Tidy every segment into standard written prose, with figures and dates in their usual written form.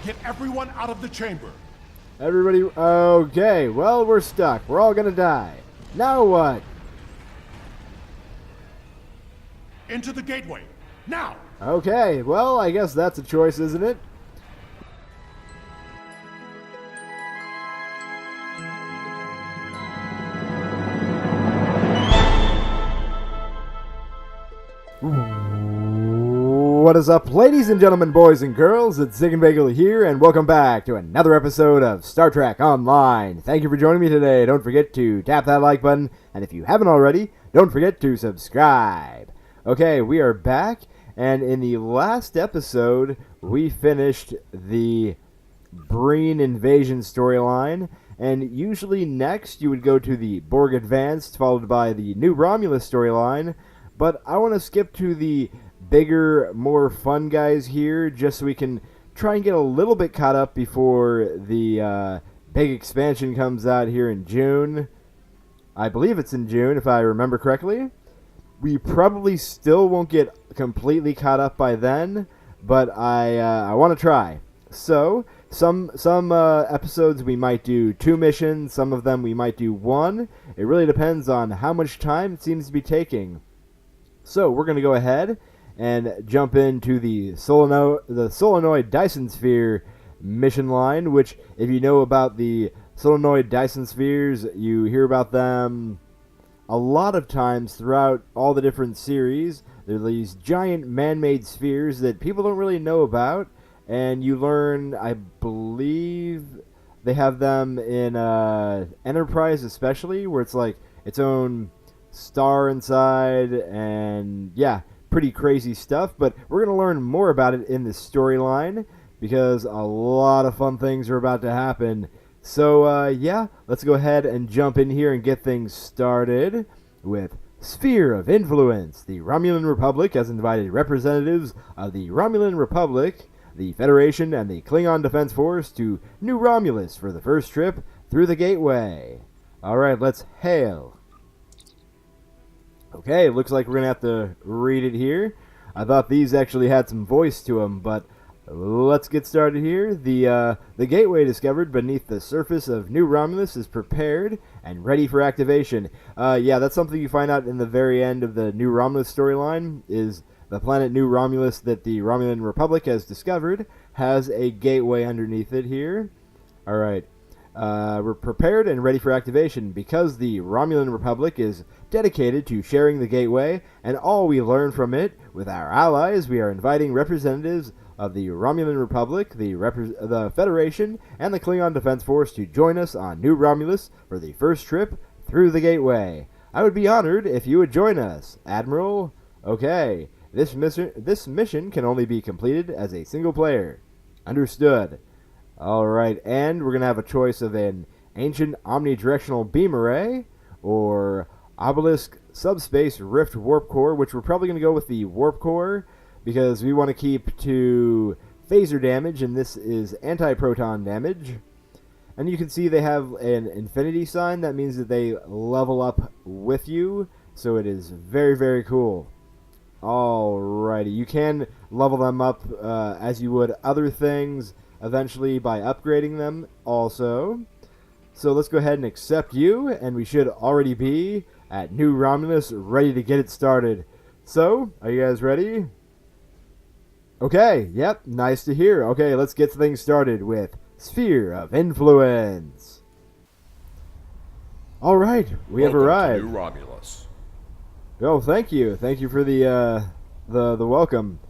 Get everyone out of the chamber. Everybody, okay, well, we're stuck. We're all gonna die. Now what? Into the gateway. Now! Okay, well, I guess that's a choice, isn't it? What is up, ladies and gentlemen, boys and girls? It's Ziegenbagel here, and welcome back to another episode of Star Trek Online. Thank you for joining me today. Don't forget to tap that like button, and if you haven't already, don't forget to subscribe. Okay, we are back, and in the last episode, we finished the Breen invasion storyline, and usually next you would go to the Borg Advanced, followed by the New Romulus storyline, but I want to skip to the bigger, more fun guys here, just so we can try and get a little bit caught up before the big expansion comes out here in June. I believe it's in June, if I remember correctly. We probably still won't get completely caught up by then, but I want to try. So, some episodes we might do 2 missions, some of them we might do 1. It really depends on how much time it seems to be taking. So, we're going to go ahead and jump into the solenoid Dyson sphere mission line, which, if you know about the solenoid Dyson spheres, you hear about them a lot of times throughout all the different series. They're these giant man-made spheres that people don't really know about, and you learn, I believe, they have them in Enterprise especially, where it's like its own star inside, and yeah, pretty crazy stuff, but we're going to learn more about it in this storyline because a lot of fun things are about to happen. So, yeah, let's go ahead and jump in here and get things started with Sphere of Influence. The Romulan Republic has invited representatives of the Romulan Republic, the Federation, and the Klingon Defense Force to New Romulus for the first trip through the Gateway. Alright, let's hail. Okay, looks like we're going to have to read it here. I thought these actually had some voice to them, but let's get started here. The gateway discovered beneath the surface of New Romulus is prepared and ready for activation. Yeah, that's something you find out in the very end of the New Romulus storyline, is the planet New Romulus that the Romulan Republic has discovered has a gateway underneath it here. Alright. We're prepared and ready for activation because the Romulan Republic is dedicated to sharing the gateway and all we learn from it with our allies. We are inviting representatives of the Romulan Republic, the Federation, and the Klingon Defense Force to join us on New Romulus for the first trip through the gateway. I would be honored if you would join us, Admiral. Okay, this mission can only be completed as a single player. Understood. Alright, and we're going to have a choice of an ancient omnidirectional beam array or obelisk subspace rift warp core, which we're probably going to go with the warp core because we want to keep to phaser damage, and this is anti-proton damage. And you can see they have an infinity sign. That means that they level up with you, so it is very, very cool. Alrighty, you can level them up as you would other things eventually by upgrading them also. So let's go ahead and accept you, and we should already be at New Romulus ready to get it started. So, are you guys ready? Okay, yep, nice to hear. Okay, let's get things started with Sphere of Influence. Alright, we have arrived. To New Romulus. Oh, thank you. Thank you for the welcome.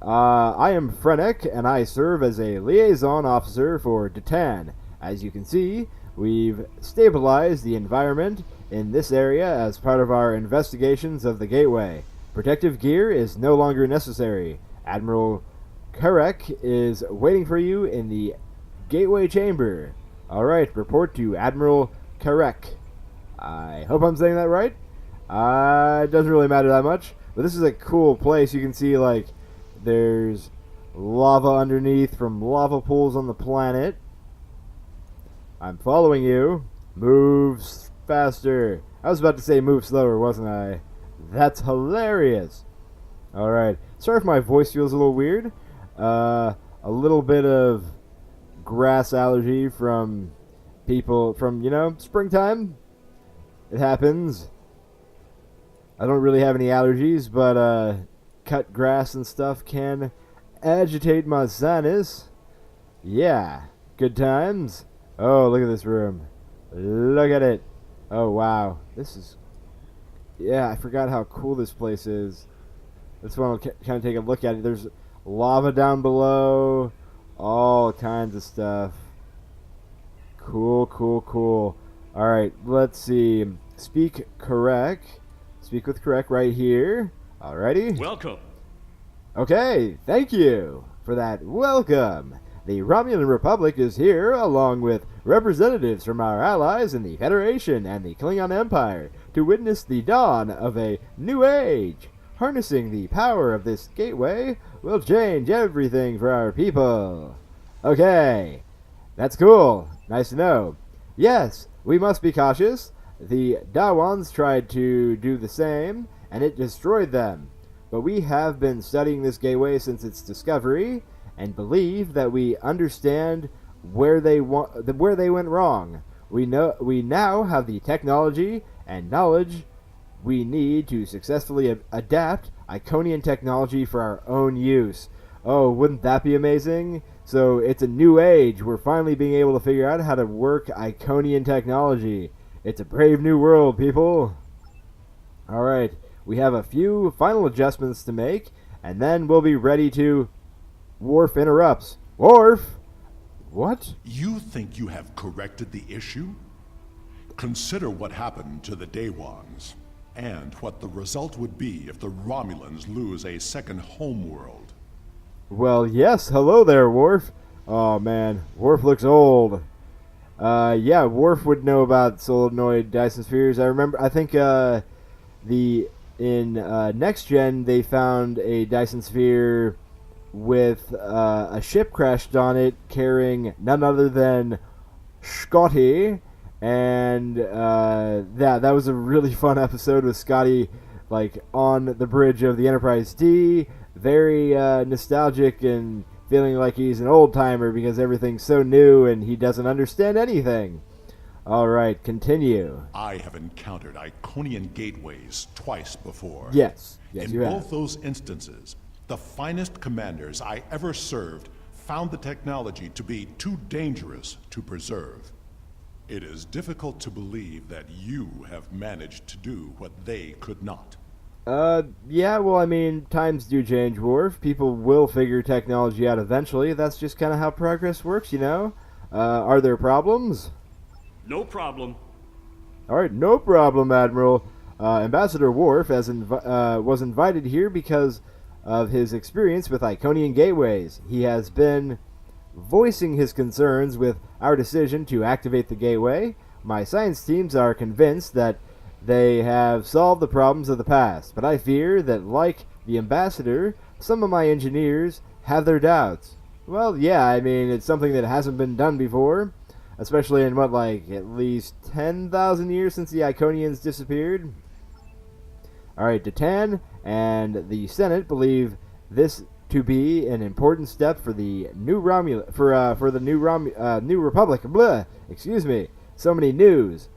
I am Frennek, and I serve as a liaison officer for Detan. As you can see, we've stabilized the environment in this area as part of our investigations of the Gateway. Protective gear is no longer necessary. Admiral Karek is waiting for you in the Gateway chamber. Alright, report to Admiral Karek. I hope I'm saying that right. It doesn't really matter that much, but this is a cool place. You can see, like, there's lava underneath from lava pools on the planet. I'm following you. Move faster. I was about to say move slower, wasn't I? That's hilarious. Alright. Sorry if my voice feels a little weird. A little bit of grass allergy from people from, springtime. It happens. I don't really have any allergies, but cut grass and stuff can agitate my sinus. Yeah, good times. Oh, look at this room. Look at it. Oh, wow. This is... Yeah, I forgot how cool this place is. That's why I'll kind of take a look at it. There's lava down below. All kinds of stuff. Cool, cool, cool. Alright, let's see. Speak correct. Speak with correct right here. Alrighty. Welcome. Okay, thank you for that welcome. The Romulan Republic is here, along with representatives from our allies in the Federation and the Klingon Empire, to witness the dawn of a new age. Harnessing the power of this gateway will change everything for our people. Okay, that's cool. Nice to know. Yes, we must be cautious. The Dawans tried to do the same, and it destroyed them. But we have been studying this gateway since its discovery, and believe that we understand where they went wrong. We now have the technology and knowledge we need to successfully adapt Iconian technology for our own use. Oh, wouldn't that be amazing? So it's a new age. We're finally being able to figure out how to work Iconian technology. It's a brave new world, people. Alright, we have a few final adjustments to make, and then we'll be ready to... Worf interrupts. Worf? What? You think you have corrected the issue? Consider what happened to the Dawans, and what the result would be if the Romulans lose a second homeworld. Well, yes. Hello there, Worf. Oh, man. Worf looks old. Yeah, Worf would know about solenoid Dyson spheres. I think, in Next Gen, they found a Dyson sphere with a ship crashed on it carrying none other than Scotty, and that was a really fun episode with Scotty like on the bridge of the Enterprise D, very nostalgic and feeling like he's an old timer because everything's so new and he doesn't understand anything. Alright, continue. I have encountered Iconian gateways twice before. Yes, In you have. both those instances, the finest commanders I ever served found the technology to be too dangerous to preserve. It is difficult to believe that you have managed to do what they could not. Yeah, well, I mean, times do change, Worf. People will figure technology out eventually. That's just kind of how progress works, you know? Are there problems? No problem. Alright, no problem, Admiral. Ambassador Worf was invited here because of his experience with Iconian gateways. He has been voicing his concerns with our decision to activate the gateway. My science teams are convinced that they have solved the problems of the past, but I fear that, like the ambassador, some of my engineers have their doubts. Well, yeah, I mean, it's something that hasn't been done before, especially in, at least 10,000 years since the Iconians disappeared? Alright, Datan and the Senate believe this to be an important step for the new new Republic. Blah, excuse me. So many news.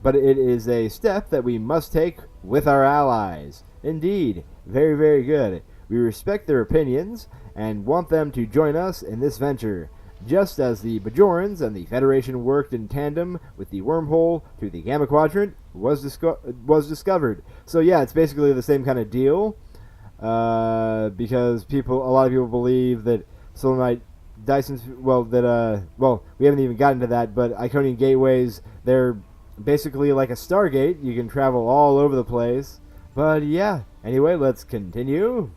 But it is a step that we must take with our allies. Indeed, very, very good. We respect their opinions and want them to join us in this venture, just as the Bajorans and the Federation worked in tandem with the wormhole to the Gamma Quadrant was discovered. So yeah, it's basically the same kind of deal, because a lot of people believe that solenoid Dyson's, we haven't even gotten to that, but Iconian gateways, they're basically like a Stargate. You can travel all over the place. But yeah, anyway, let's continue.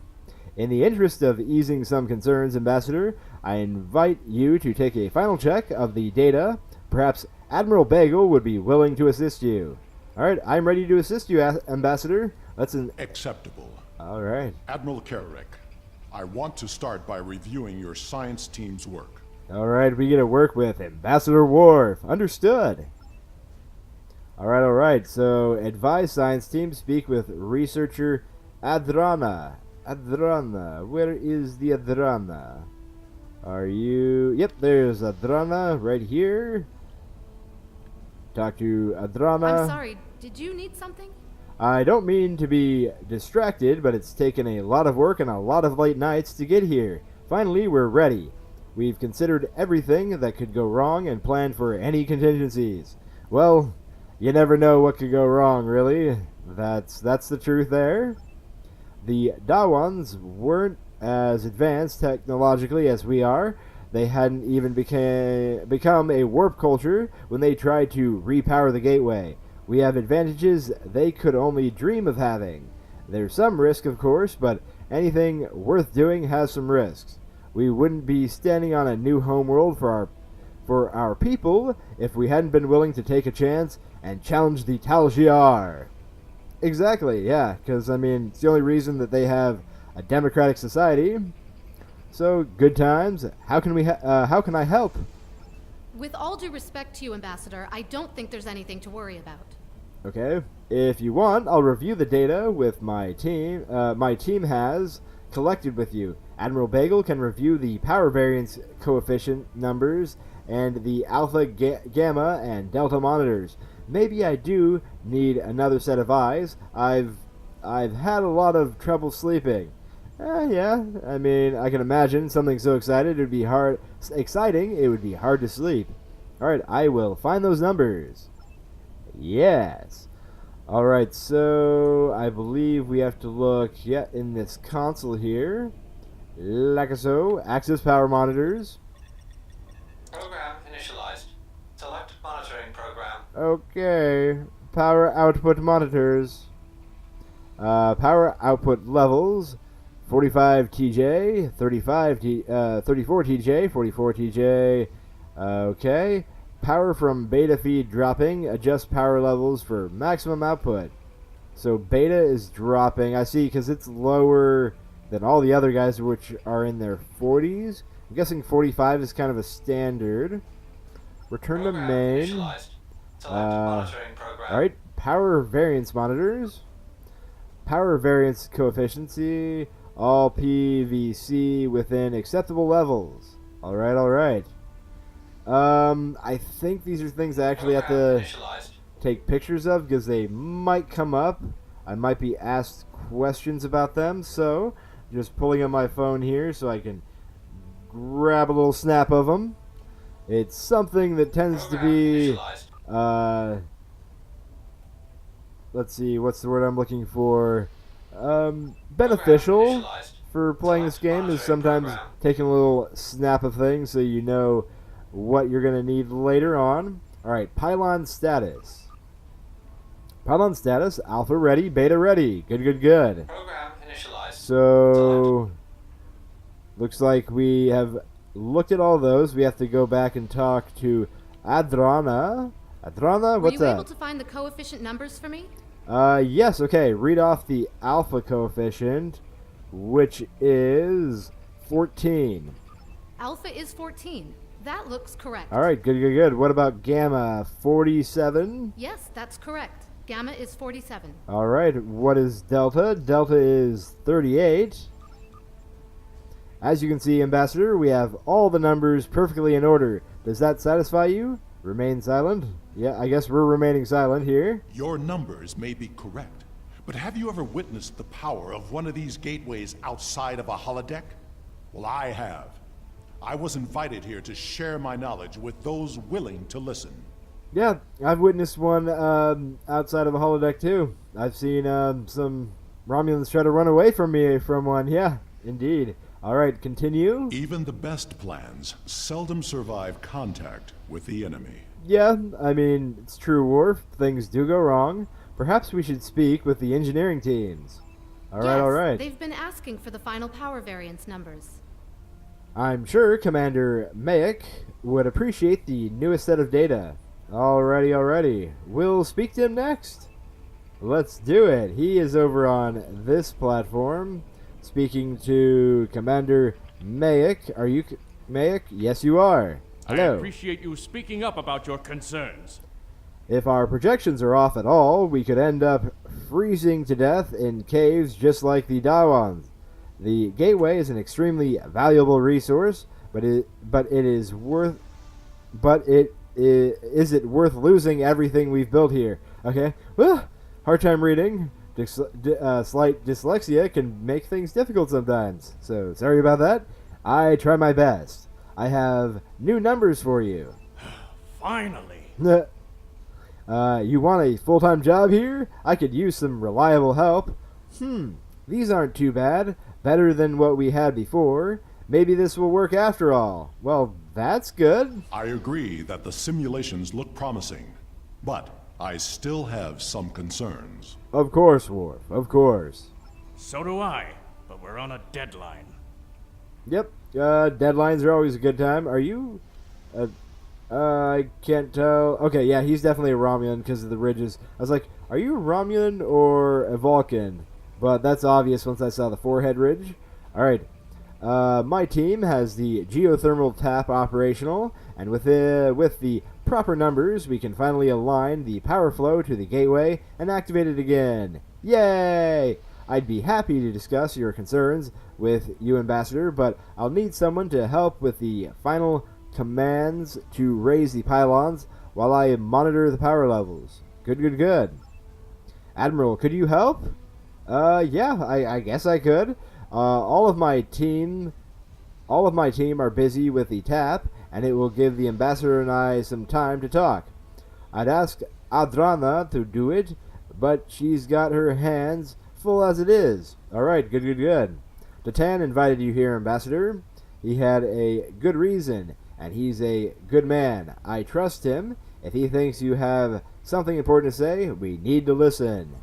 In the interest of easing some concerns, Ambassador, I invite you to take a final check of the data. Perhaps Admiral Bagel would be willing to assist you. Alright, I'm ready to assist you, Ambassador. Acceptable. Alright. Admiral Kararek, I want to start by reviewing your science team's work. Alright, we get to work with Ambassador Worf. Understood. Alright, so advise science team speak with researcher Adrana. Adrana, where is the Adrana? Are you... Yep, there's Adrana right here. Talk to Adrana. I'm sorry, did you need something? I don't mean to be distracted, but it's taken a lot of work and a lot of late nights to get here. Finally, we're ready. We've considered everything that could go wrong and planned for any contingencies. Well, you never know what could go wrong, really. That's the truth there. The Dawans weren't as advanced technologically as we are. They hadn't even become a warp culture when they tried to repower the gateway. We have advantages they could only dream of having. There's some risk, of course, but anything worth doing has some risks. We wouldn't be standing on a new homeworld for our people if we hadn't been willing to take a chance and challenge the Tal Shiar. Exactly, yeah, because, I mean, it's the only reason that they have a democratic society. So, good times. How can I help? With all due respect to you, Ambassador, I don't think there's anything to worry about. Okay. If you want, I'll review the data with my team. My team has collected with you. Admiral Bagel can review the power variance coefficient numbers and the alpha, gamma, and delta monitors. Maybe I do need another set of eyes. I've had a lot of trouble sleeping. Yeah, I mean, I can imagine something so exciting it would be hard to sleep. Alright, I will find those numbers. Yes. Alright, so I believe we have to look in this console here. Like so, access power monitors. Program initialized. Select monitoring program. Okay, power output monitors. Power output levels. 45 TJ, 34 TJ, 44 TJ. Okay. Power from beta feed dropping. Adjust power levels for maximum output. So beta is dropping. I see, because it's lower than all the other guys, which are in their 40s. I'm guessing 45 is kind of a standard. Return to main. Alright, power variance monitors. Power variance coefficient. All PVC within acceptable levels. Alright. I think these are things I actually have to take pictures of because they might come up. I might be asked questions about them, so just pulling on my phone here so I can grab a little snap of them. It's something that tends to be, let's see, what's the word I'm looking for? Beneficial for playing this game is sometimes taking a little snap of things so you know what you're going to need later on. Alright, pylon status. Pylon status, alpha ready, beta ready. Good. Program initialized. So, looks like we have looked at all those. We have to go back and talk to Adrana. Adrana, what's that? Were you able to find the coefficient numbers for me? Yes, okay. Read off the alpha coefficient, which is 14. Alpha is 14. That looks correct. Alright, good. What about gamma? 47? Yes, that's correct. Gamma is 47. Alright, what is delta? Delta is 38. As you can see, Ambassador, we have all the numbers perfectly in order. Does that satisfy you? Remain silent? Yeah, I guess we're remaining silent here. Your numbers may be correct, but have you ever witnessed the power of one of these gateways outside of a holodeck? Well, I have. I was invited here to share my knowledge with those willing to listen. Yeah, I've witnessed one outside of a holodeck too. I've seen some Romulans try to run away from me from one. Yeah, indeed. Alright, continue. Even the best plans seldom survive contact with the enemy. Yeah, I mean, it's true, Worf. Things do go wrong. Perhaps we should speak with the engineering teams. Alright. They've been asking for the final power variance numbers. I'm sure Commander Mayek would appreciate the newest set of data. Alrighty. We'll speak to him next. Let's do it. He is over on this platform. Speaking to Commander Mayek. Are you Mayek? Yes, you are. Hello. I appreciate you speaking up about your concerns. If our projections are off at all, we could end up freezing to death in caves just like the Dawans. The gateway is an extremely valuable resource, but it is worth, but it is it worth losing everything we've built here? Okay, hard time reading. Slight dyslexia can make things difficult sometimes. So sorry about that. I try my best. I have new numbers for you. Finally. You want a full-time job here? I could use some reliable help. These aren't too bad. Better than what we had before. Maybe this will work after all. Well, that's good. I agree that the simulations look promising, but I still have some concerns. Of course, Worf. Of course. So do I, but we're on a deadline. Yep. Deadlines are always a good time. Are you... I can't tell. Okay, yeah, he's definitely a Romulan because of the ridges. I was like, are you a Romulan or a Vulcan? But that's obvious once I saw the forehead ridge. Alright. My team has the geothermal tap operational, and with the proper numbers, we can finally align the power flow to the gateway and activate it again. Yay! I'd be happy to discuss your concerns with you, Ambassador, but I'll need someone to help with the final commands to raise the pylons while I monitor the power levels. Good. Admiral, could you help? Yeah, I guess I could. All of my team are busy with the tap, and it will give the Ambassador and I some time to talk. I'd ask Adrana to do it, but she's got her hands full as it is. Alright, good. Datan invited you here, Ambassador. He had a good reason, and he's a good man. I trust him. If he thinks you have something important to say, we need to listen.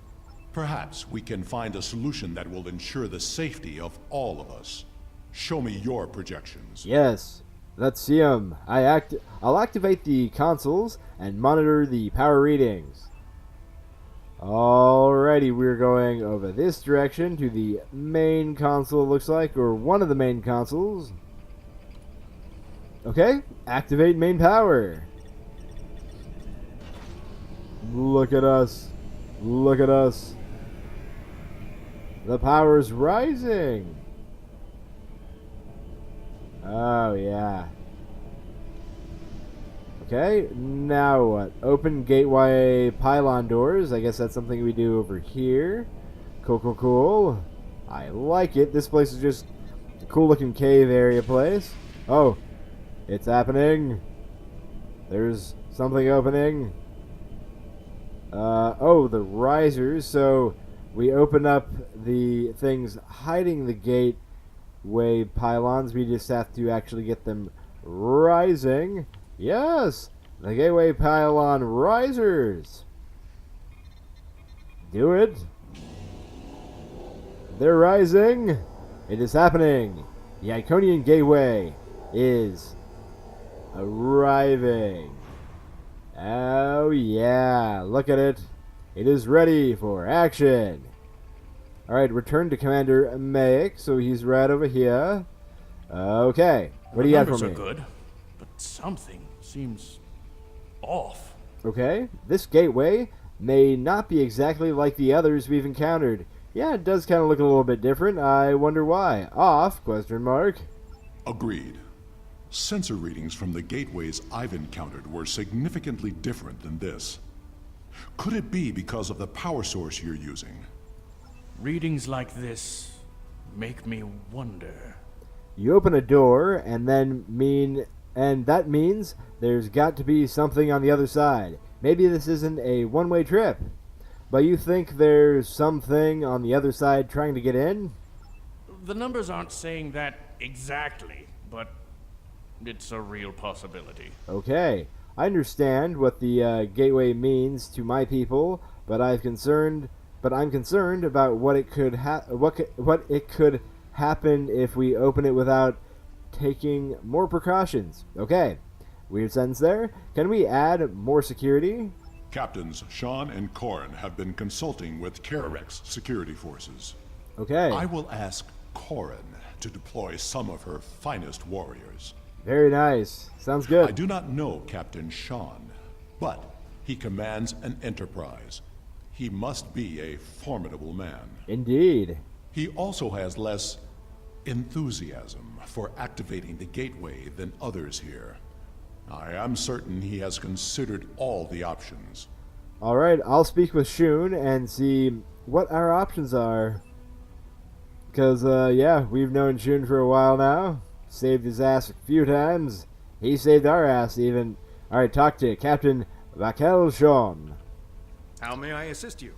Perhaps we can find a solution that will ensure the safety of all of us. Show me your projections. Yes, let's see them. I'll activate the consoles and monitor the power readings. Alrighty, we're going over this direction to the main console, it looks like, or one of the main consoles. Okay, activate main power. Look at us. The power's rising. Oh, yeah. Okay, now what? Open gateway pylon doors. I guess that's something we do over here. Cool. I like it. This place is just a cool looking cave area place. Oh, it's happening. There's something opening. Oh, the risers. So we open up the things hiding the gateway pylons. We just have to actually get them rising. Yes! The gateway pylon risers! Do it! They're rising! It is happening! The Iconian gateway is arriving. Oh yeah, look at it. It is ready for action. Alright, return to Commander Maek, so he's right over here. Okay, what do you got for me? The numbers are good, but something seems off. Okay, this gateway may not be exactly like the others we've encountered. Yeah, it does kind of look a little bit different. I wonder why. Off? Question mark. Agreed. Sensor readings from the gateways I've encountered were significantly different than this. Could it be because of the power source you're using? Readings like this make me wonder. You open a door, and that means there's got to be something on the other side. Maybe this isn't a one-way trip. But you think there's something on the other side trying to get in? The numbers aren't saying that exactly, but it's a real possibility. Okay, I understand what the gateway means to my people, but I'm concerned about what it could happen if we open it without taking more precautions. Okay, weird sentence there. Can we add more security? Captains Sean and Corin have been consulting with Kararek's security forces. Okay. I will ask Corin to deploy some of her finest warriors. Very nice. Sounds good. I do not know Captain Sean, but he commands an enterprise. He must be a formidable man. Indeed. He also has less enthusiasm for activating the gateway than others here. I am certain he has considered all the options. Alright, I'll speak with Shun and see what our options are. Because, yeah, we've known Shun for a while now. Saved his ass a few times. He saved our ass, even. Alright, talk to Captain Vakel. How may I assist you?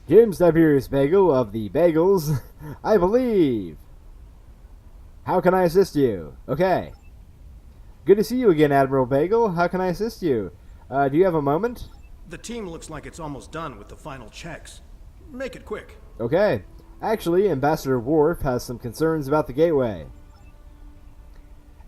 Jim Tiberius Bagel of the Bagels, I believe. How can I assist you? Okay. Good to see you again, Admiral Bagel. How can I assist you? Do you have a moment? The team looks like it's almost done with the final checks. Make it quick. Okay. Actually, Ambassador Worf has some concerns about the gateway.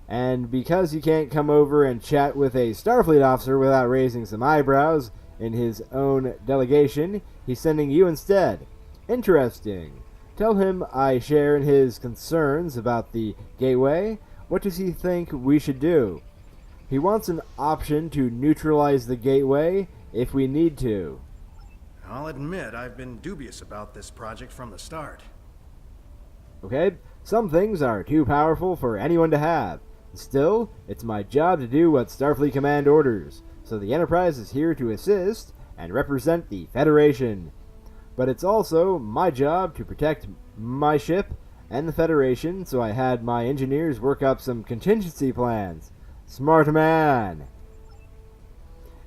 And because he can't come over and chat with a Starfleet officer without raising some eyebrows in his own delegation, he's sending you instead. Interesting. Tell him I share in his concerns about the gateway. What does he think we should do? He wants an option to neutralize the gateway if we need to. I'll admit I've been dubious about this project from the start. Okay? Some things are too powerful for anyone to have. Still, it's my job to do what Starfleet Command orders, so the Enterprise is here to assist and represent the Federation. But it's also my job to protect my ship and the Federation, so I had my engineers work up some contingency plans. Smart man!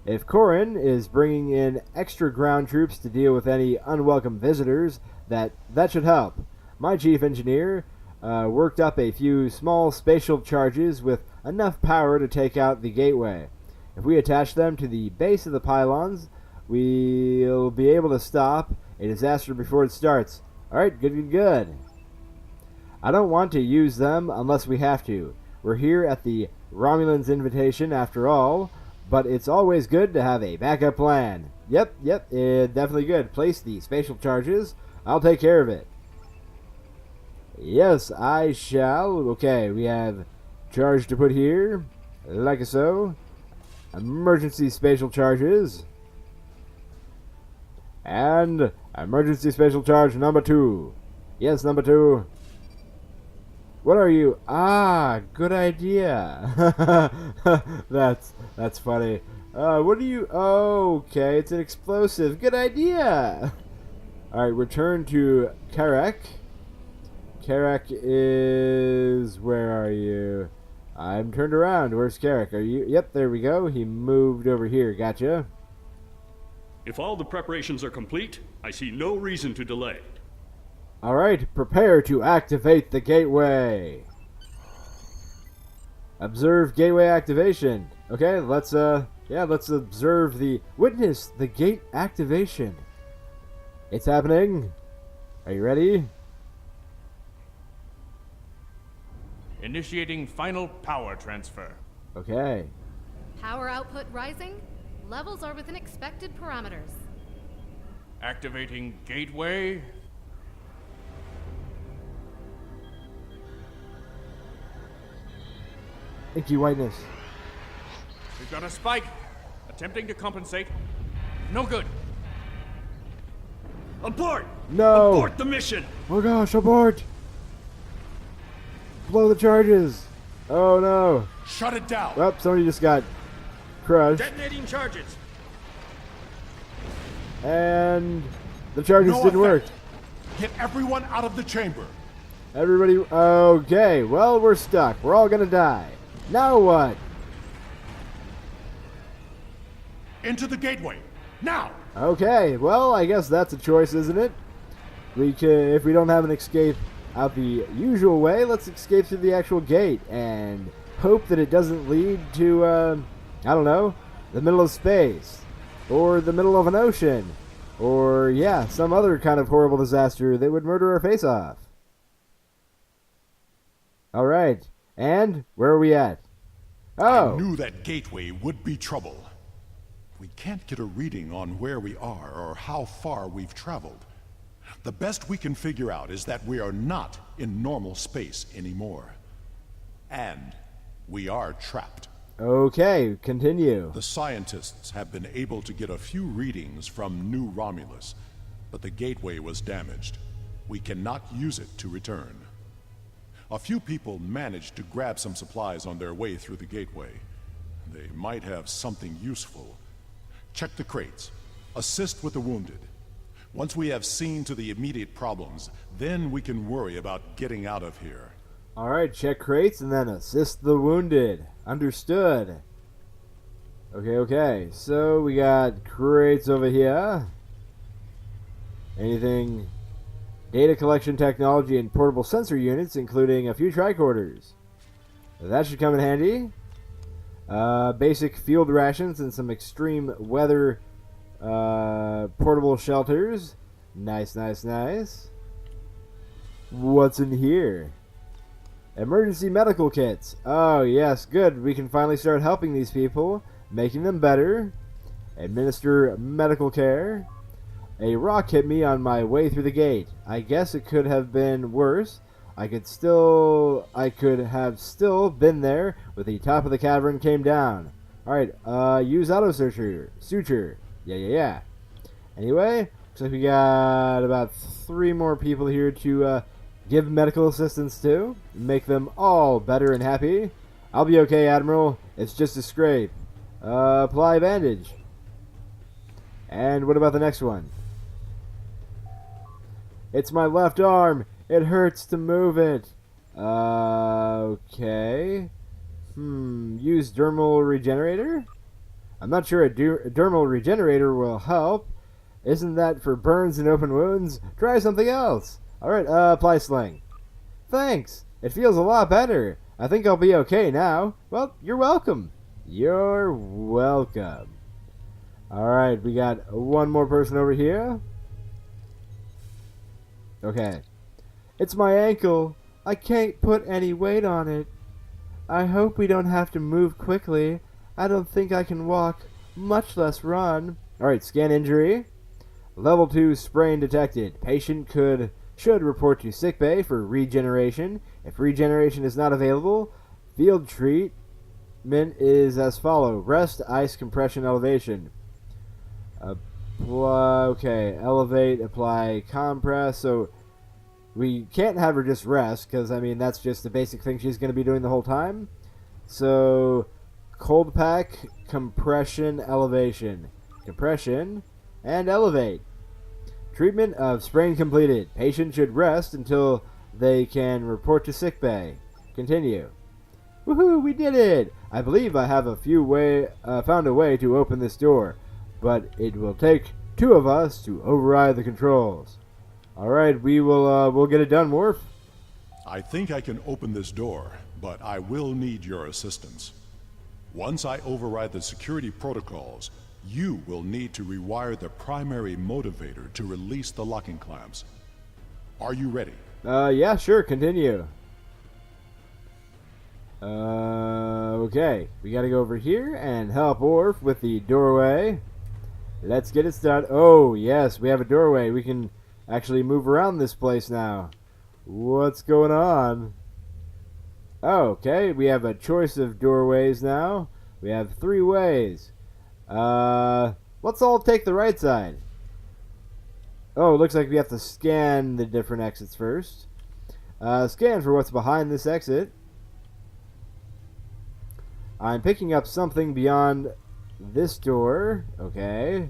If Corin is bringing in extra ground troops to deal with any unwelcome visitors, that should help. My chief engineer worked up a few small spatial charges with enough power to take out the gateway. If we attach them to the base of the pylons, we'll be able to stop a disaster before it starts. Alright, good. I don't want to use them unless we have to. We're here at the Romulans' invitation after all, but it's always good to have a backup plan. Yep, definitely good. Place the spatial charges. I'll take care of it. Yes, I shall. Okay, we have charge to put here, like so. Emergency spatial charges. And emergency spatial charge number 2. Yes, number 2. What are you? Ah, good idea. That's funny. What are you? Oh, okay, it's an explosive. Good idea. All right, return to Karak. Karak is... Where are you? I'm turned around. Where's Karak? Are you? Yep, there we go. He moved over here. Gotcha. If all the preparations are complete, I see no reason to delay. Alright, prepare to activate the gateway. Observe gateway activation. Okay, let's observe witness the gate activation. It's happening. Are you ready? Initiating final power transfer. Okay. Power output rising. Levels are within expected parameters. Activating gateway. Inky whiteness. We've got a spike. Attempting to compensate. No good. Abort! No! Abort the mission! Oh gosh, abort! Blow the charges! Oh no! Shut it down! Well, somebody just got crushed. Detonating charges! And the charges No didn't work. effect. Get everyone out of the chamber. Everybody, okay, well, we're stuck. We're all gonna die. Now what? Into the gateway. Now! Okay, well, I guess that's a choice, isn't it? If we don't have an escape out the usual way, let's escape through the actual gate and hope that it doesn't lead to, I don't know, the middle of space. Or the middle of an ocean. Or, yeah, some other kind of horrible disaster that would murder our face off. Alright, and where are we at? Oh! I knew that gateway would be trouble. We can't get a reading on where we are or how far we've traveled. The best we can figure out is that we are not in normal space anymore. And we are trapped. Okay, continue. The scientists have been able to get a few readings from New Romulus, but the gateway was damaged. We cannot use it to return. A few people managed to grab some supplies on their way through the gateway. They might have something useful. Check the crates. Assist with the wounded. Once we have seen to the immediate problems, then we can worry about getting out of here. Alright, check crates and then assist the wounded. Understood. Okay. So we got crates over here. Anything? Data collection technology and portable sensor units, including a few tricorders. That should come in handy. Basic field rations and some extreme weather portable shelters. Nice. What's in here? Emergency medical kits. Oh, yes, good. We can finally start helping these people, making them better. Administer medical care. A rock hit me on my way through the gate. I guess it could have been worse. I could have still been there when the top of the cavern came down. Alright, use auto suture. Yeah. Anyway, looks like we got about 3 more people here to give medical assistance to. Make them all better and happy. I'll be okay, Admiral. It's just a scrape. Apply bandage. And what about the next one? It's my left arm. It hurts to move it. Okay. Use dermal regenerator? I'm not sure a dermal regenerator will help. Isn't that for burns and open wounds? Try something else. Alright, apply sling. Thanks. It feels a lot better. I think I'll be okay now. Well, you're welcome. You're welcome. Alright, we got one more person over here. Okay. It's my ankle. I can't put any weight on it. I hope we don't have to move quickly. I don't think I can walk, much less run. Alright, scan injury. Level 2 sprain detected. Patient should report to sickbay for regeneration. If regeneration is not available, field treatment is as follow. Rest, ice, compression, elevation. Okay, elevate, apply, compress. So we can't have her just rest, because, I mean, that's just the basic thing she's going to be doing the whole time. So, cold pack, compression, elevation. Compression, and elevate. Treatment of sprain completed. Patient should rest until they can report to sickbay. Continue. Woohoo, we did it! I believe I have found a way to open this door, but it will take 2 of us to override the controls. Alright, we'll get it done, Worf. I think I can open this door, but I will need your assistance. Once I override the security protocols, you will need to rewire the primary motivator to release the locking clamps. Are you ready? Yeah, sure, continue. Okay, we gotta go over here and help Worf with the doorway. Let's get it started. Oh, yes, we have a doorway. We can actually move around this place now. What's going on? Oh, okay, we have a choice of doorways now. We have 3 ways. Let's all take the right side. Oh, it looks like we have to scan the different exits first. Scan for what's behind this exit. I'm picking up something beyond this door. Okay.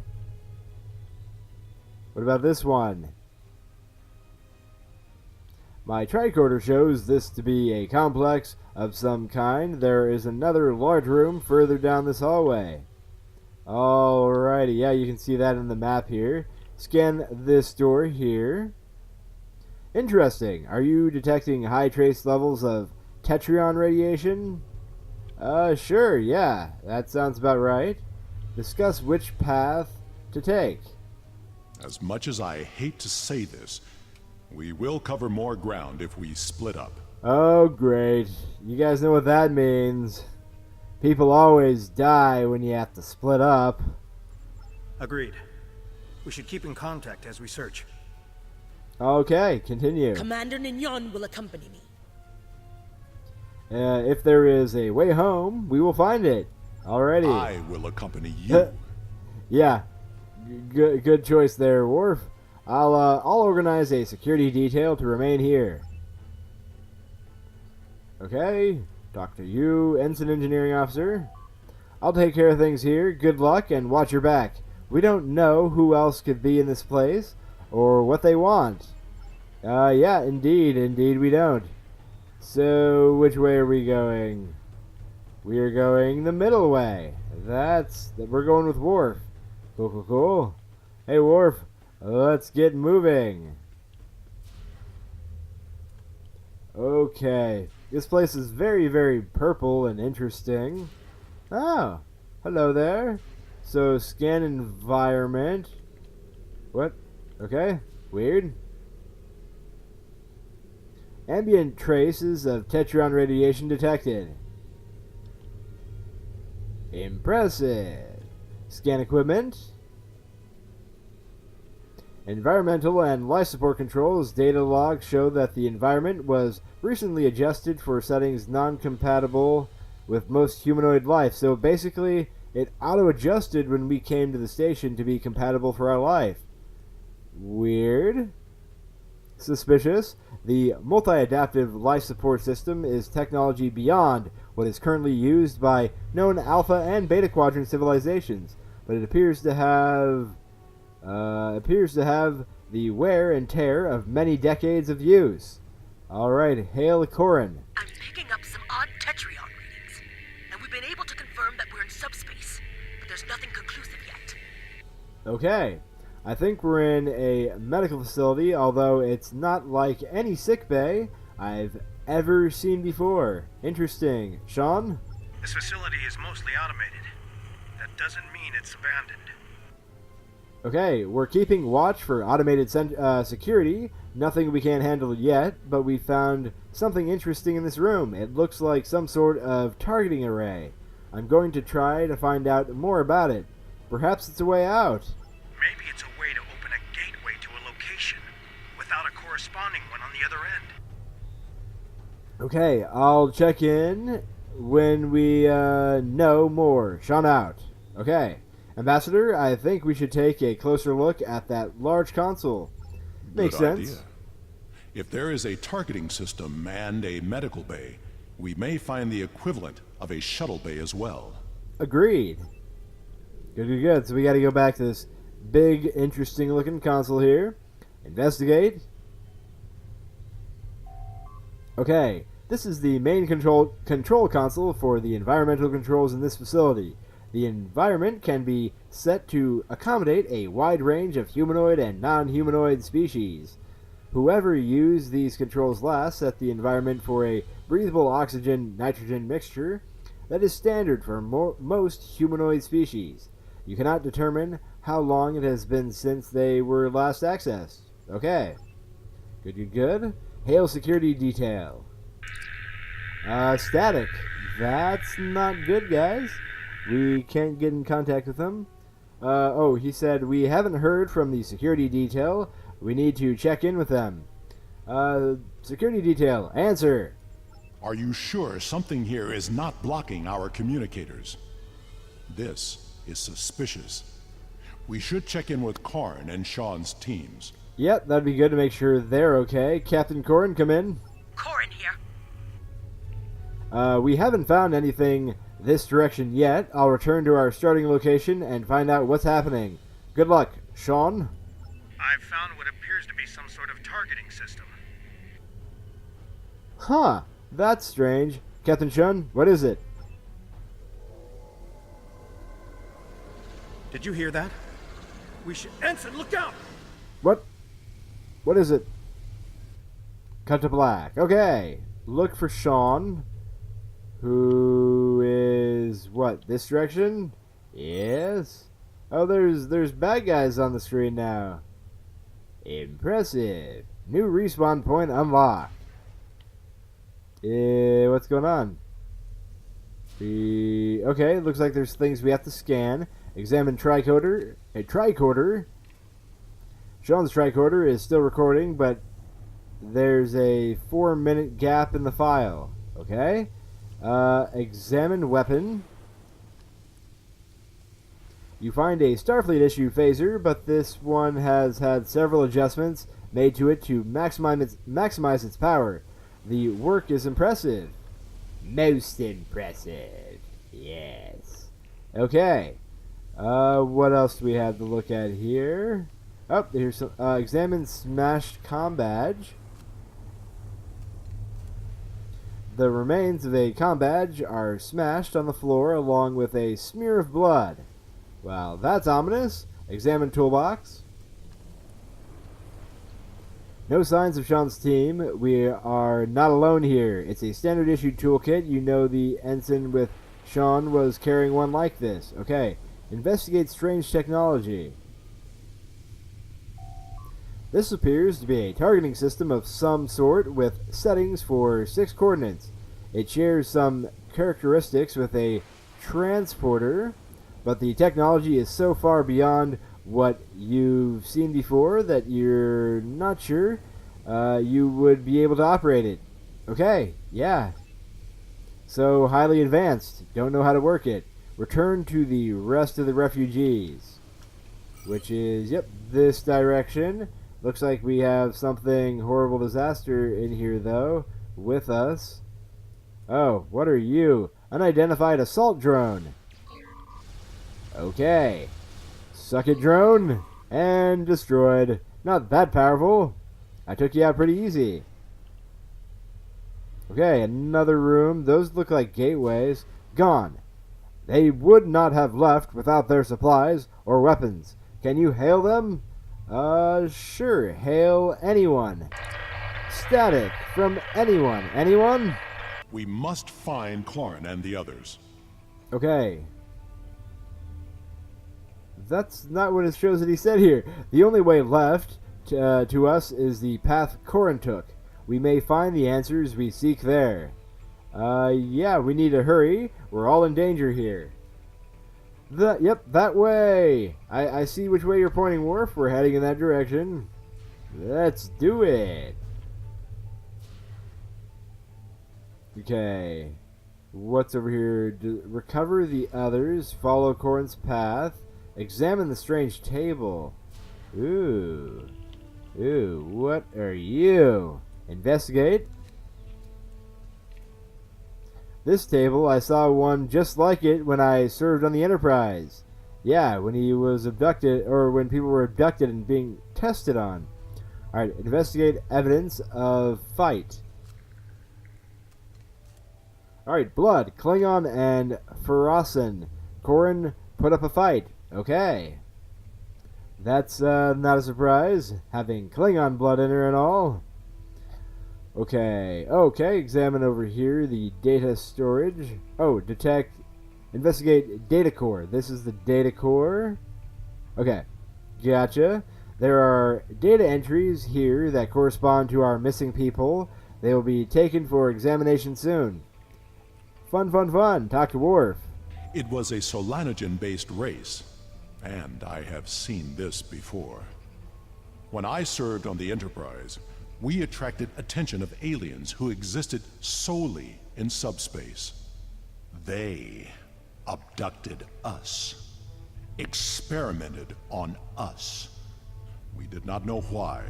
What about this one? My tricorder shows this to be a complex of some kind. There is another large room further down this hallway. Alrighty, yeah, you can see that in the map here. Scan this door here. Interesting. Are you detecting high trace levels of Tetrion radiation? Sure, yeah. That sounds about right. Discuss which path to take. As much as I hate to say this, we will cover more ground if we split up. Oh, great. You guys know what that means. People always die when you have to split up. Agreed. We should keep in contact as we search. Okay, continue. Commander Nignon will accompany me. If there is a way home, we will find it. Alrighty. I will accompany you. Yeah. Good choice there, Worf. I'll organize a security detail to remain here. Okay, talk to you, Ensign Engineering Officer. I'll take care of things here. Good luck and watch your back. We don't know who else could be in this place or what they want. Yeah, indeed we don't. So, which way are we going? We are going the middle way. We're going with Worf. Cool. Hey, Worf, let's get moving. Okay, this place is very, very purple and interesting. Oh, hello there. So, scan environment. What? Okay, weird. Ambient traces of Tetron radiation detected. Impressive. Scan equipment. Environmental and life support controls data logs show that the environment was recently adjusted for settings non-compatible with most humanoid life. So basically, it auto-adjusted when we came to the station to be compatible for our life. Weird. Suspicious. The multi-adaptive life support system is technology beyond what is currently used by known Alpha and Beta Quadrant civilizations, but it appears to have the wear and tear of many decades of use. Alright, hail Corin. I'm picking up some odd Tetrion readings, and we've been able to confirm that we're in subspace, but there's nothing conclusive yet. Okay, I think we're in a medical facility, although it's not like any sick bay I've ever seen before. Interesting. Sean? This facility is mostly automated. That doesn't mean it's abandoned. Okay, we're keeping watch for automated security. Nothing we can't handle yet, but we found something interesting in this room. It looks like some sort of targeting array. I'm going to try to find out more about it. Perhaps it's a way out. Maybe it's a way to open a gateway to a location without a corresponding one on the other end. Okay, I'll check in when we know more. Sean out. Okay. Ambassador, I think we should take a closer look at that large console. Makes Good sense. idea. If there is a targeting system and a medical bay, we may find the equivalent of a shuttle bay as well. Agreed. Good. So we gotta go back to this big, interesting looking console here. Investigate. Okay, this is the main control console for the environmental controls in this facility. The environment can be set to accommodate a wide range of humanoid and non-humanoid species. Whoever used these controls last set the environment for a breathable oxygen-nitrogen mixture that is standard for most humanoid species. You cannot determine how long it has been since they were last accessed. Okay. Good. Hail security detail. Static. That's not good, guys. We can't get in contact with them. He said, we haven't heard from the security detail. We need to check in with them. Security detail, answer. Are you sure something here is not blocking our communicators? This is suspicious. We should check in with Karn and Sean's teams. Yep, that'd be good to make sure they're okay. Captain Corin, come in. Corin here. We haven't found anything this direction yet. I'll return to our starting location and find out what's happening. Good luck, Sean. I've found what appears to be some sort of targeting system. Huh, that's strange. Captain Shun, what is it? Did you hear that? We should... Ensign, look out! What is it? Cut to black. Okay, look for Sean. Who is what? This direction? Yes. Oh, there's bad guys on the screen now. Impressive. New respawn point unlocked. What's going on? Okay, looks like there's things we have to scan. Examine tricorder. A tricorder. Sean's tricorder is still recording, but there's a 4-minute gap in the file. Okay. Examine weapon. You find a Starfleet issue phaser, but this one has had several adjustments made to it to maximize its power. The work is impressive. Most impressive. Yes. Okay. What else do we have to look at here? Oh, here's some. Examine smashed comm badge. The remains of a comm badge are smashed on the floor along with a smear of blood. Well, that's ominous. Examine toolbox. No signs of Sean's team. We are not alone here. It's a standard issue toolkit. You know the ensign with Sean was carrying one like this. Okay. Investigate strange technology. This appears to be a targeting system of some sort with settings for 6 coordinates. It shares some characteristics with a transporter, but the technology is so far beyond what you've seen before that you're not sure you would be able to operate it. Okay, yeah. So highly advanced. Don't know how to work it. Return to the rest of the refugees. Which is, yep, this direction. Looks like we have something horrible disaster in here, though, with us. Oh, what are you? Unidentified assault drone. Okay. Suck it, drone. And destroyed. Not that powerful. I took you out pretty easy. Okay, another room. Those look like gateways. Gone. They would not have left without their supplies or weapons. Can you hail them? Sure. Hail anyone. Static from anyone. Anyone? We must find Corin and the others. Okay. That's not what it shows that he said here. The only way left to us is the path Corin took. We may find the answers we seek there. Yeah, we need to hurry. We're all in danger here. Yep, that way. I see which way you're pointing, Worf. We're heading in that direction. Let's do it. Okay. What's over here? Recover the others. Follow Corin's path. Examine the strange table. Ooh. Ooh, what are you? Investigate. This table, I saw one just like it when I served on the Enterprise. Yeah, when he was abducted, or when people were abducted and being tested on. Alright, investigate evidence of fight. Alright, blood, Klingon, and Ferosan. Corin put up a fight. Okay. That's not a surprise, having Klingon blood in her and all. Okay, examine over here the data storage. Oh, investigate data core. This is the data core. Okay, gotcha. There are data entries here that correspond to our missing people. They will be taken for examination soon. Fun. Talk to Worf. It was a Solanogen-based race, and I have seen this before. When I served on the Enterprise, we attracted attention of aliens who existed solely in subspace. They abducted us, experimented on us. We did not know why,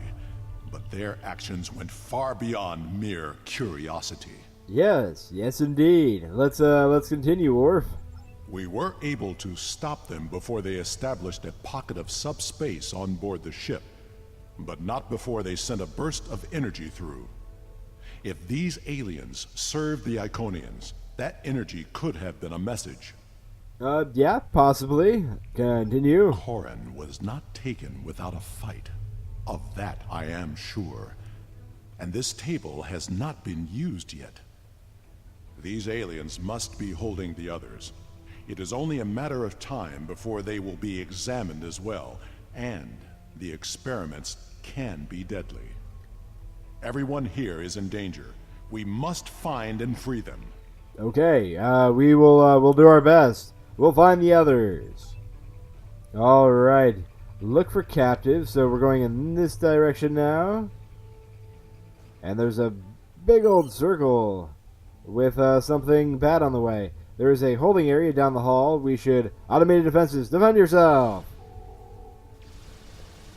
but their actions went far beyond mere curiosity. Yes indeed. Let's continue, Worf. We were able to stop them before they established a pocket of subspace on board the ship, but not before they sent a burst of energy through. If these aliens served the Iconians, that energy could have been a message. Yeah, possibly. Continue. Corin was not taken without a fight. Of that I am sure. And this table has not been used yet. These aliens must be holding the others. It is only a matter of time before they will be examined as well, and the experiments can be deadly. Everyone here is in danger. We must find and free them. Okay, we'll do our best. We'll find the others. Alright. Look for captives, so we're going in this direction now. And there's a big old circle with something bad on the way. There is a holding area down the hall. We should... Automated defenses, defend yourself!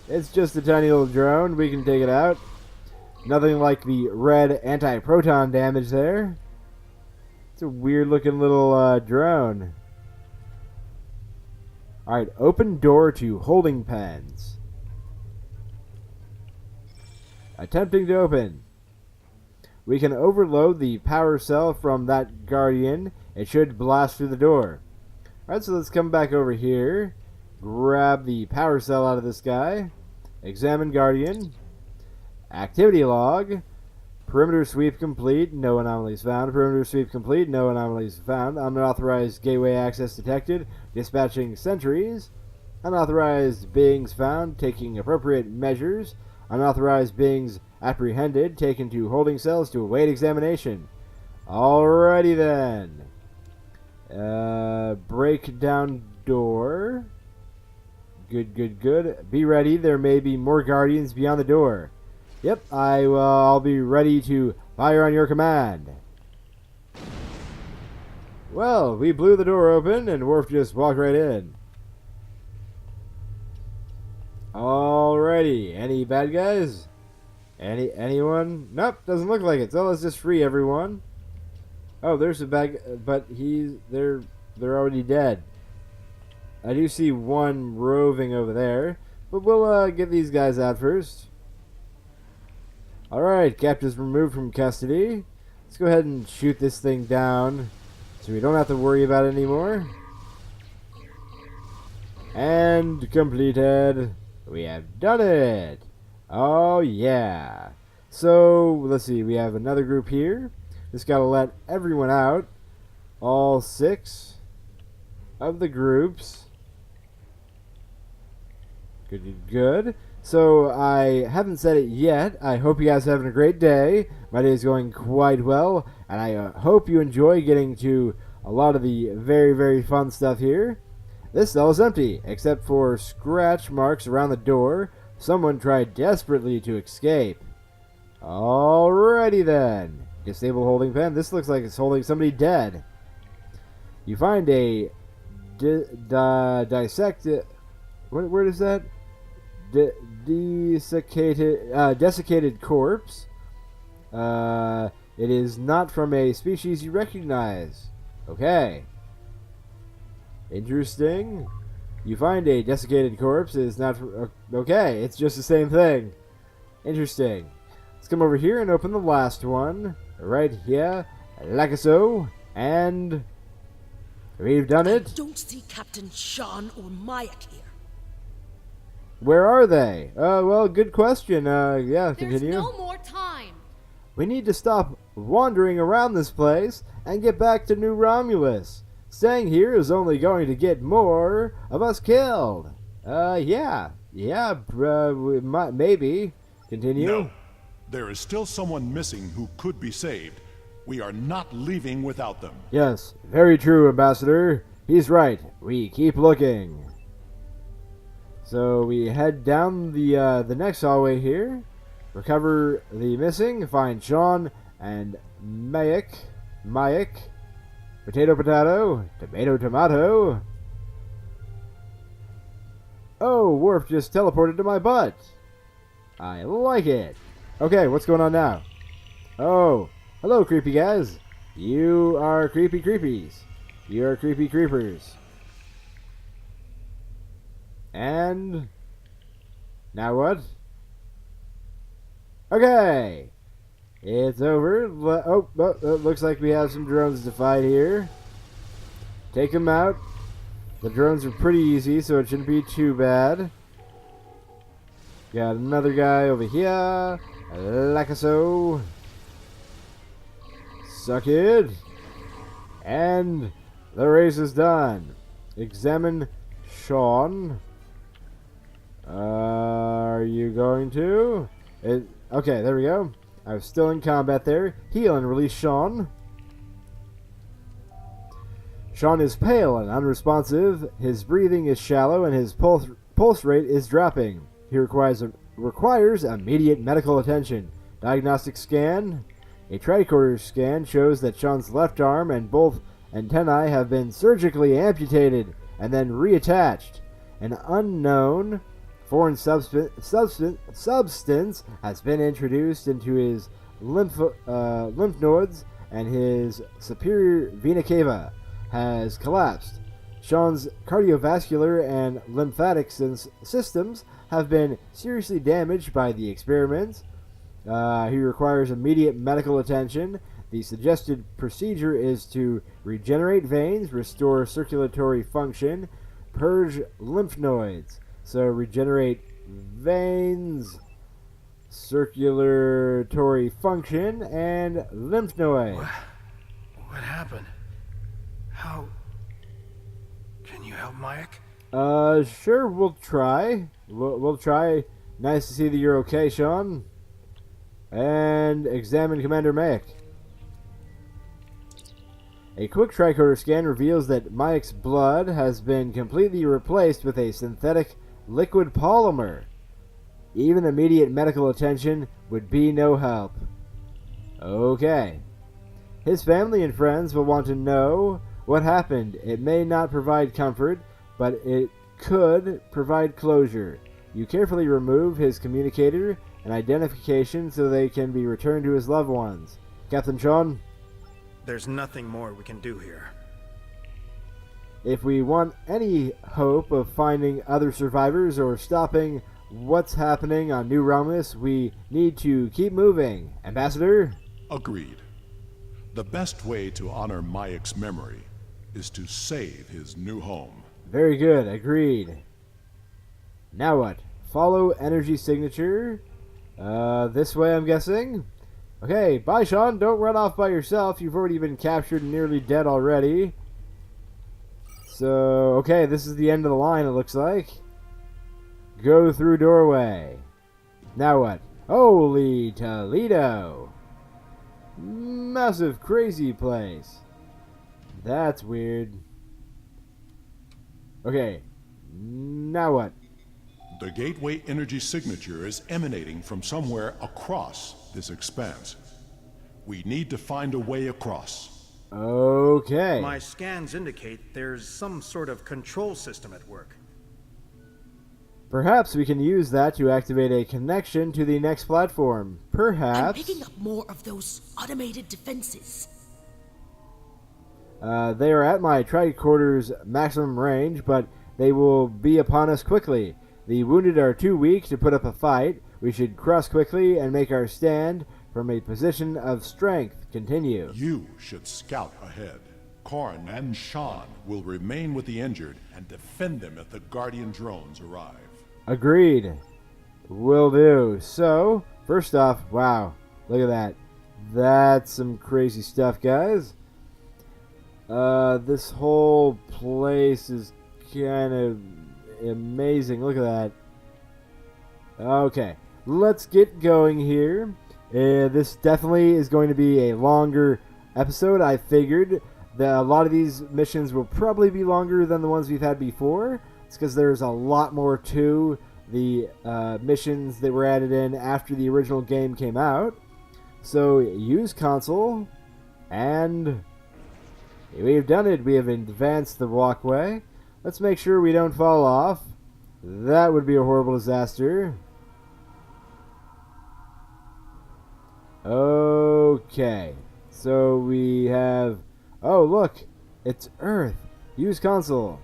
It's just a tiny little drone. We can take it out. Nothing like the red anti-proton damage there. It's a weird looking little drone. Alright, open door to holding pens. Attempting to open. We can overload the power cell from that Guardian. It should blast through the door. Alright, so let's come back over here. Grab the power cell out of this guy. Examine Guardian. Activity log. Perimeter sweep complete. No anomalies found. Perimeter sweep complete. No anomalies found. Unauthorized gateway access detected. Dispatching sentries. Unauthorized beings found. Taking appropriate measures. Unauthorized beings apprehended. Taken to holding cells to await examination. Alrighty then. Break down door. Good, good, good. Be ready. There may be more Guardians beyond the door. Yep, I'll be ready to fire on your command. Well, we blew the door open and Worf just walked right in. Alrighty, any bad guys? Anyone? Nope, doesn't look like it. So let's just free everyone. Oh, there's a bad, but they're already dead. I do see one roving over there, but we'll get these guys out first. Alright, captives removed from custody. Let's go ahead and shoot this thing down so we don't have to worry about it anymore. And completed. We have done it. Oh yeah. So let's see, we have another group here. Just gotta let everyone out. All 6 of the groups. Good, good, good. So I haven't said it yet. I hope you guys are having a great day. My day is going quite well, and I hope you enjoy getting to a lot of the very, very fun stuff here. This cell is empty, except for scratch marks around the door. Someone tried desperately to escape. Alrighty then. Disable holding pen. This looks like it's holding somebody dead. You find a dissected... Where is that? Desiccated corpse. It is not from a species you recognize. Okay. Interesting. You find a desiccated corpse. It is not from... Okay, it's just the same thing. Interesting. Let's come over here and open the last one. Right here. Like so. And... we've done it. I don't see Captain Sean or Mayak here. Where are they? Well, good question. Yeah, continue. There's no more time. We need to stop wandering around this place and get back to New Romulus. Staying here is only going to get more of us killed. Yeah, maybe. Continue. No. There is still someone missing who could be saved. We are not leaving without them. Yes, very true, Ambassador. He's right. We keep looking. So we head down the next hallway here, recover the missing, find Sean and Mayak, potato, tomato. Oh, Worf just teleported to my butt. I like it. Okay, what's going on now? Oh, hello, creepy guys. You are creepy creepies. You are creepy creepers. And now what? Okay, it's over. Oh, it looks like we have some drones to fight here. Take them out. The drones are pretty easy, so it shouldn't be too bad. Got another guy over here. Like so. Suck it. And the race is done. Examine Sean. Are you going to? Okay, there we go. I was still in combat there. Heal and release Sean. Sean is pale and unresponsive. His breathing is shallow and his pulse rate is dropping. He requires immediate medical attention. Diagnostic scan. A tricorder scan shows that Sean's left arm and both antennae have been surgically amputated and then reattached. An unknown foreign substance has been introduced into his lymph nodes and his superior vena cava has collapsed. Sean's cardiovascular and lymphatic systems have been seriously damaged by the experiments. He requires immediate medical attention. The suggested procedure is to regenerate veins, restore circulatory function, purge lymph nodes. So regenerate veins, circulatory function, and lymph nodes. What happened? How... Can you help Mike? Sure, we'll try. We'll try. Nice to see that you're okay, Sean. And examine Commander Mayak. A quick tricorder scan reveals that Mayak's blood has been completely replaced with a synthetic liquid polymer. Even immediate medical attention would be no help. Okay. His family and friends will want to know what happened. It may not provide comfort, but it could provide closure. You carefully remove his communicator and identification so they can be returned to his loved ones. Captain Sean? There's nothing more we can do here. If we want any hope of finding other survivors or stopping what's happening on New Romulus, we need to keep moving. Ambassador? Agreed. The best way to honor Mayak's memory is to save his new home. Very good. Agreed. Now what? Follow energy signature. This way, I'm guessing. Okay, bye, Sean. Don't run off by yourself. You've already been captured and nearly dead already. So, okay, this is the end of the line, it looks like. Go through doorway. Now what? Holy Toledo! Massive, crazy place. That's weird. Okay, now what? The gateway energy signature is emanating from somewhere across this expanse. We need to find a way across. Okay. My scans indicate there's some sort of control system at work. Perhaps we can use that to activate a connection to the next platform. Perhaps. I'm picking up more of those automated defenses. They are at my tricorder's maximum range, but they will be upon us quickly. The wounded are too weak to put up a fight. We should cross quickly and make our stand from a position of strength. Continue. You should scout ahead. Corrin and Sean will remain with the injured and defend them if the Guardian drones arrive. Agreed. Will do. So, first off, wow, look at that. That's some crazy stuff, guys. This whole place is kind of amazing. Look at that. Okay, let's get going here. This definitely is going to be a longer episode. I figured that a lot of these missions will probably be longer than the ones we've had before. It's because there's a lot more to the missions that were added in after the original game came out. So use console, and we have done it. We have advanced the walkway. Let's make sure we don't fall off. That would be a horrible disaster. Okay, so we have... Oh, look! It's Earth. Use console.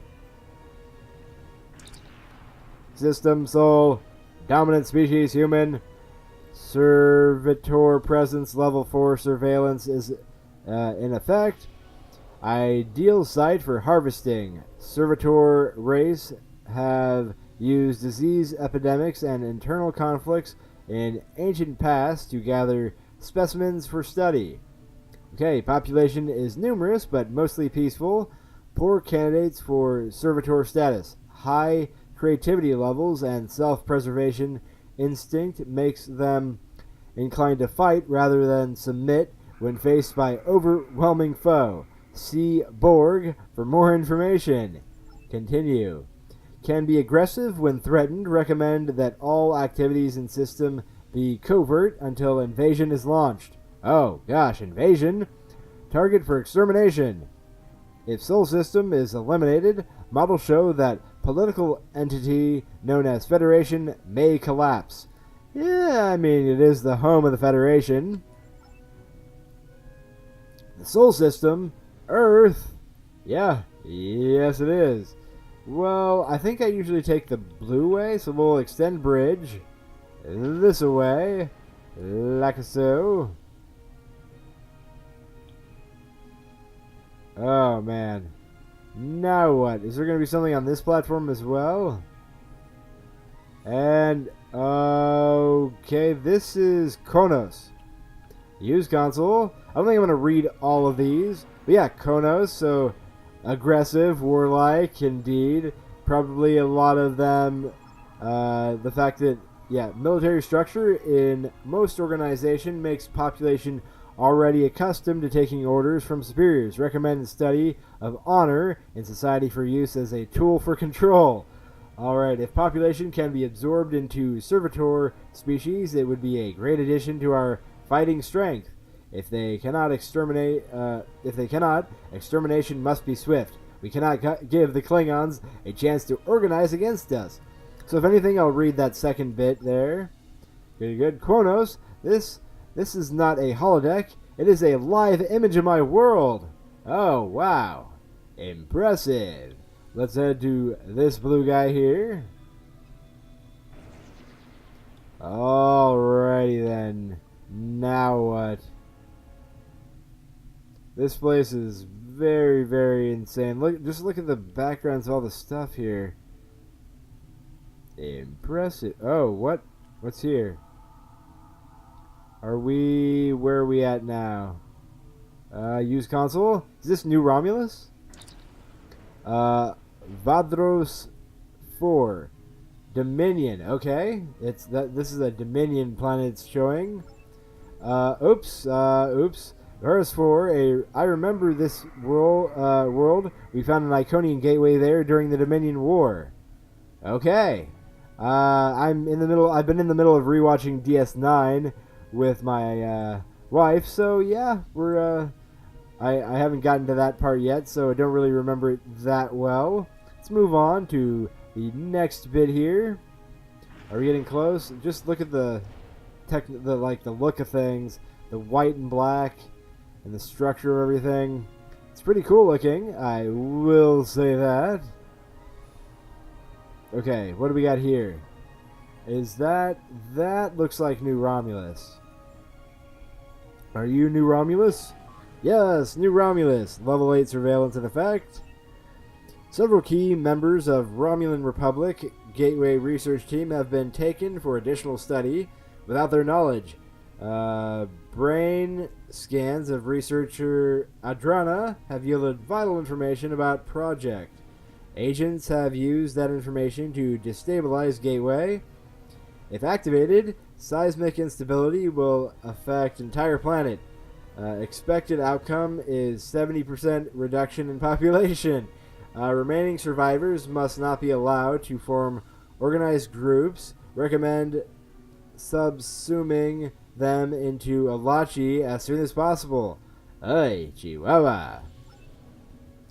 System soul. Dominant species human. Servitor presence level 4 surveillance is in effect. Ideal site for harvesting. Servitor race have used disease epidemics and internal conflicts in ancient past to gather specimens for study. Okay, population is numerous but mostly peaceful. Poor candidates for servitor status. High creativity levels and self-preservation instinct makes them inclined to fight rather than submit when faced by overwhelming foe. See Borg for more information. Continue. Can be aggressive when threatened. Recommend that all activities in system be covert until invasion is launched. Oh gosh, invasion? Target for extermination. If Sol System is eliminated, models show that political entity known as Federation may collapse. Yeah, I mean, it is the home of the Federation. The Sol System? Earth? Yeah, yes it is. Well, I think I usually take the blue way, so we'll extend bridge this way, like so. Oh man. Now what? Is there going to be something on this platform as well? And, okay, this is Konos. Use console. I don't think I'm going to read all of these. But yeah, Konos, so aggressive, warlike, indeed. Probably a lot of them, the fact that, yeah, military structure in most organization makes population already accustomed to taking orders from superiors. Recommend study of honor in society for use as a tool for control. Alright, if population can be absorbed into servitor species, it would be a great addition to our fighting strength. If they cannot, extermination must be swift. We cannot give the Klingons a chance to organize against us. So if anything, I'll read that second bit there. Good, good. Kronos, this is not a holodeck. It is a live image of my world. Oh, wow. Impressive. Let's head to this blue guy here. Alrighty then. Now what? This place is very, very insane. Just look at the backgrounds of all the stuff here. Impressive. Oh, what's here? Where are we at now? Use console? Is this New Romulus? Vadros 4. Dominion, okay. This is a Dominion planet it's showing. Oops. Varus 4, I remember this world. We found an Iconian gateway there during the Dominion War. Okay. I've been in the middle of rewatching DS9 with my wife, so yeah, I haven't gotten to that part yet, so I don't really remember it that well. Let's move on to the next bit here. Are we getting close? Just look at the look of things, the white and black, and the structure of everything. It's pretty cool looking, I will say that. Okay, what do we got here? Is that looks like New Romulus. Are you New Romulus? Yes, New Romulus. Level 8 surveillance in effect. Several key members of Romulan Republic Gateway Research Team have been taken for additional study without their knowledge. Brain scans of researcher Adrana have yielded vital information about Project. Agents have used that information to destabilize Gateway. If activated, seismic instability will affect entire planet. Expected outcome is 70% reduction in population. Remaining survivors must not be allowed to form organized groups. Recommend subsuming them into Alachi as soon as possible. Ay, Chihuahua.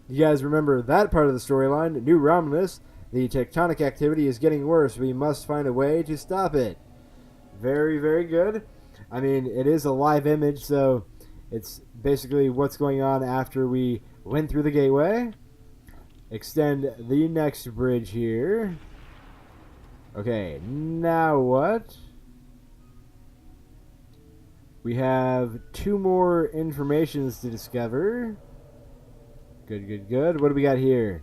You guys remember that part of the storyline? New Romulus, the tectonic activity is getting worse. We must find a way to stop it. Very, very good. I mean, it is a live image, so it's basically what's going on after we went through the gateway. Extend the next bridge here. Okay, now what? We have 2 more informations to discover. Good, good, good. What do we got here?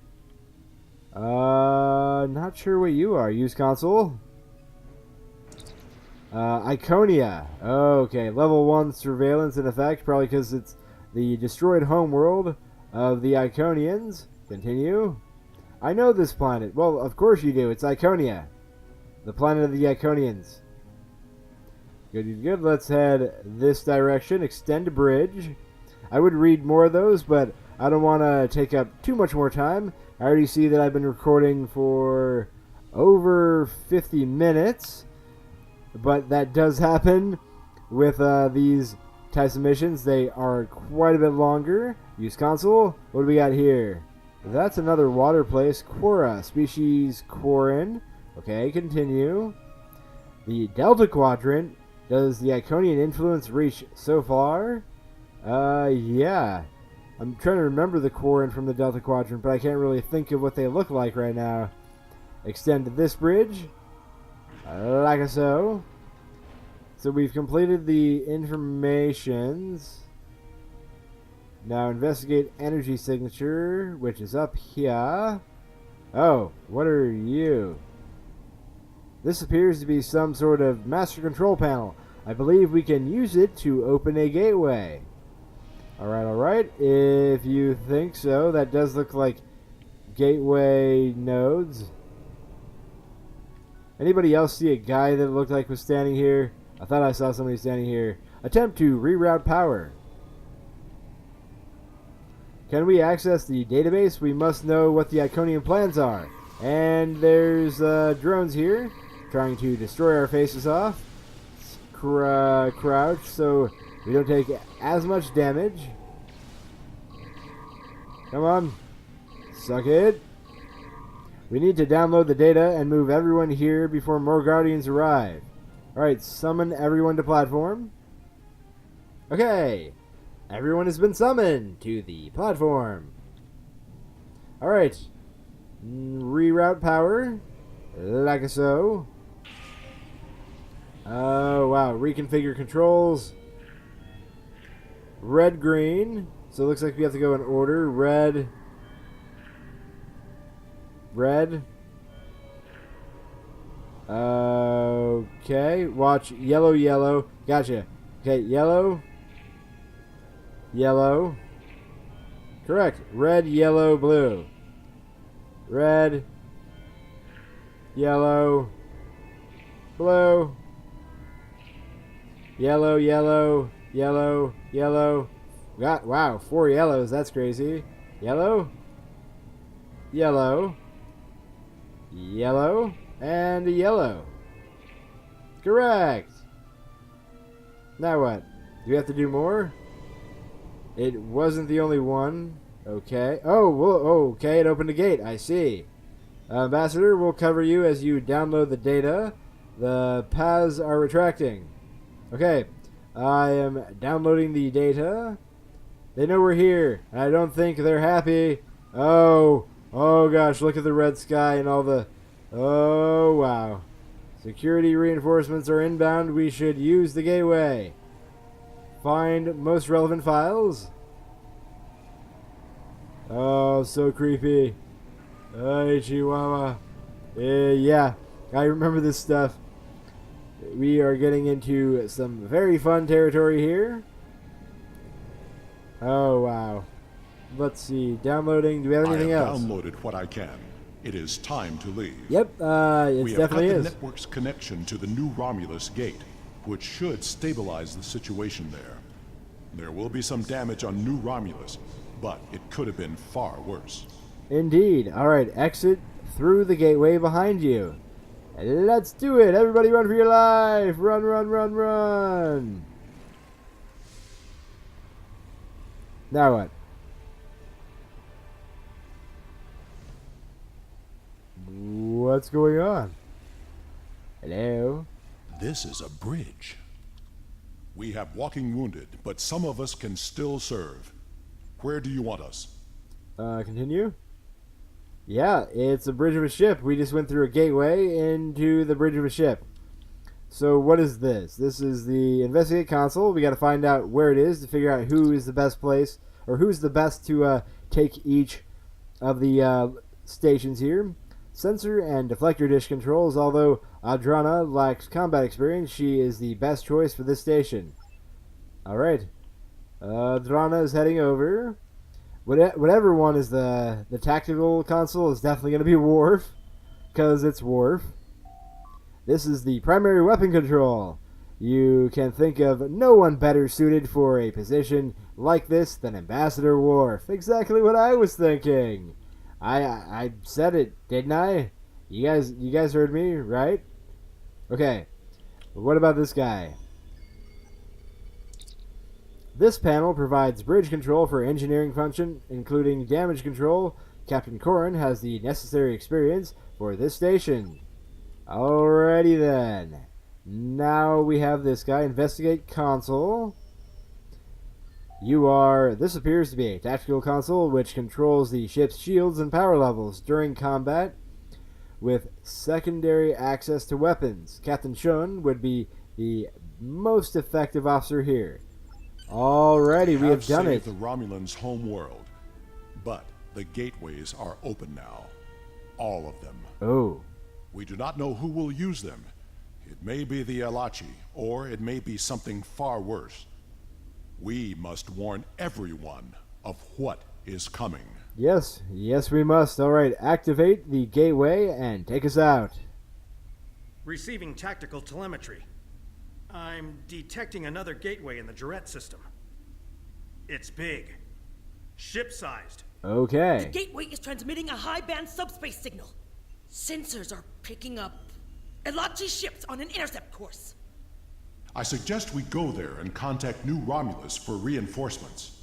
Not sure what you are. Use console. Iconia. Okay, level 1 surveillance in effect, probably because it's the destroyed homeworld of the Iconians. Continue. I know this planet. Well, of course you do. It's Iconia. The planet of the Iconians. Good, good, good. Let's head this direction. Extend a bridge. I would read more of those, but I don't want to take up too much more time. I already see that I've been recording for over 50 minutes. But that does happen with these types of missions. They are quite a bit longer. Use console. What do we got here? That's another water place. Quora. Species Quarren. Okay, continue. The Delta Quadrant. Does the Iconian influence reach so far? Yeah. I'm trying to remember the Quarren from the Delta Quadrant, but I can't really think of what they look like right now. Extend this bridge. Like so. So we've completed the informations. Now investigate energy signature, which is up here. Oh, what are you? This appears to be some sort of master control panel. I believe we can use it to open a gateway. Alright. If you think so, that does look like gateway nodes. Anybody else see a guy that looked like was standing here? I thought I saw somebody standing here. Attempt to reroute power. Can we access the database? We must know what the Iconian plans are. And there's drones here trying to destroy our faces off. Crouch so we don't take as much damage. Come on. Suck it. We need to download the data and move everyone here before more Guardians arrive. Alright, summon everyone to platform. Okay. Everyone has been summoned to the platform. Alright. Reroute power. Like so. Oh, wow. Reconfigure controls. Red, green. So it looks like we have to go in order. Red. Red. Okay. Watch. Yellow, yellow. Gotcha. Okay, yellow. Yellow. Correct. Red, yellow, blue. Red. Yellow. Blue. Yellow, yellow, yellow, yellow. Wow, 4 yellows. That's crazy. Yellow. Yellow. Yellow. And a yellow. Correct. Now what? Do we have to do more? It wasn't the only one. Okay. Oh, well, okay. It opened a gate. I see. Ambassador, we'll cover you as you download the data. The paths are retracting. Okay. I am downloading the data. They know we're here. And I don't think they're happy. Oh gosh. Look at the red sky and all the... Oh, wow. Security reinforcements are inbound. We should use the gateway. Find most relevant files. Oh, so creepy. Hey, Chihuahua. Yeah, I remember this stuff. We are getting into some very fun territory here. Oh, wow. Let's see. Downloading. Do we have anything else? I have downloaded what I can. It is time to leave. Yep, it definitely We have is. got the network's connection to the new Romulus gate, which should stabilize the situation there. There will be some damage on New Romulus, but it could have been far worse. Indeed. Alright, exit through the gateway behind you. Let's do it! Everybody run for your life! Run, run, run, run! Now what? What's going on? Hello? This is a bridge. We have walking wounded, but some of us can still serve. Where do you want us? Continue? Yeah, it's a bridge of a ship. We just went through a gateway into the bridge of a ship. So what is this? This is the investigate console. We got to find out where it is to figure out who is the best place, or who's the best to take each of the stations here. Sensor and deflector dish controls. Although Adrana lacks combat experience, she is the best choice for this station. Alright. Adrana is heading over. Whatever one is the tactical console is definitely going to be Worf, because it's Worf. This is the primary weapon control. You can think of no one better suited for a position like this than Ambassador Worf. Exactly what I was thinking. I said it, didn't I? You guys heard me, right? Okay. What about this guy? This panel provides bridge control for engineering function, including damage control. Captain Corrin has the necessary experience for this station. Alrighty then. Now we have this guy, investigate console. This appears to be a tactical console which controls the ship's shields and power levels during combat with secondary access to weapons. Captain Shun would be the most effective officer here. Alrighty, we have done it. The Romulans' home world, but the gateways are open now. All of them. Oh. We do not know who will use them. It may be the Alachi, or it may be something far worse. We must warn everyone of what is coming. Yes, we must. Alright, activate the gateway and take us out. Receiving tactical telemetry. I'm detecting another gateway in the Jarrett system. It's big. Ship-sized. Okay. The gateway is transmitting a high-band subspace signal. Sensors are picking up Elachi ships on an intercept course. I suggest we go there and contact New Romulus for reinforcements.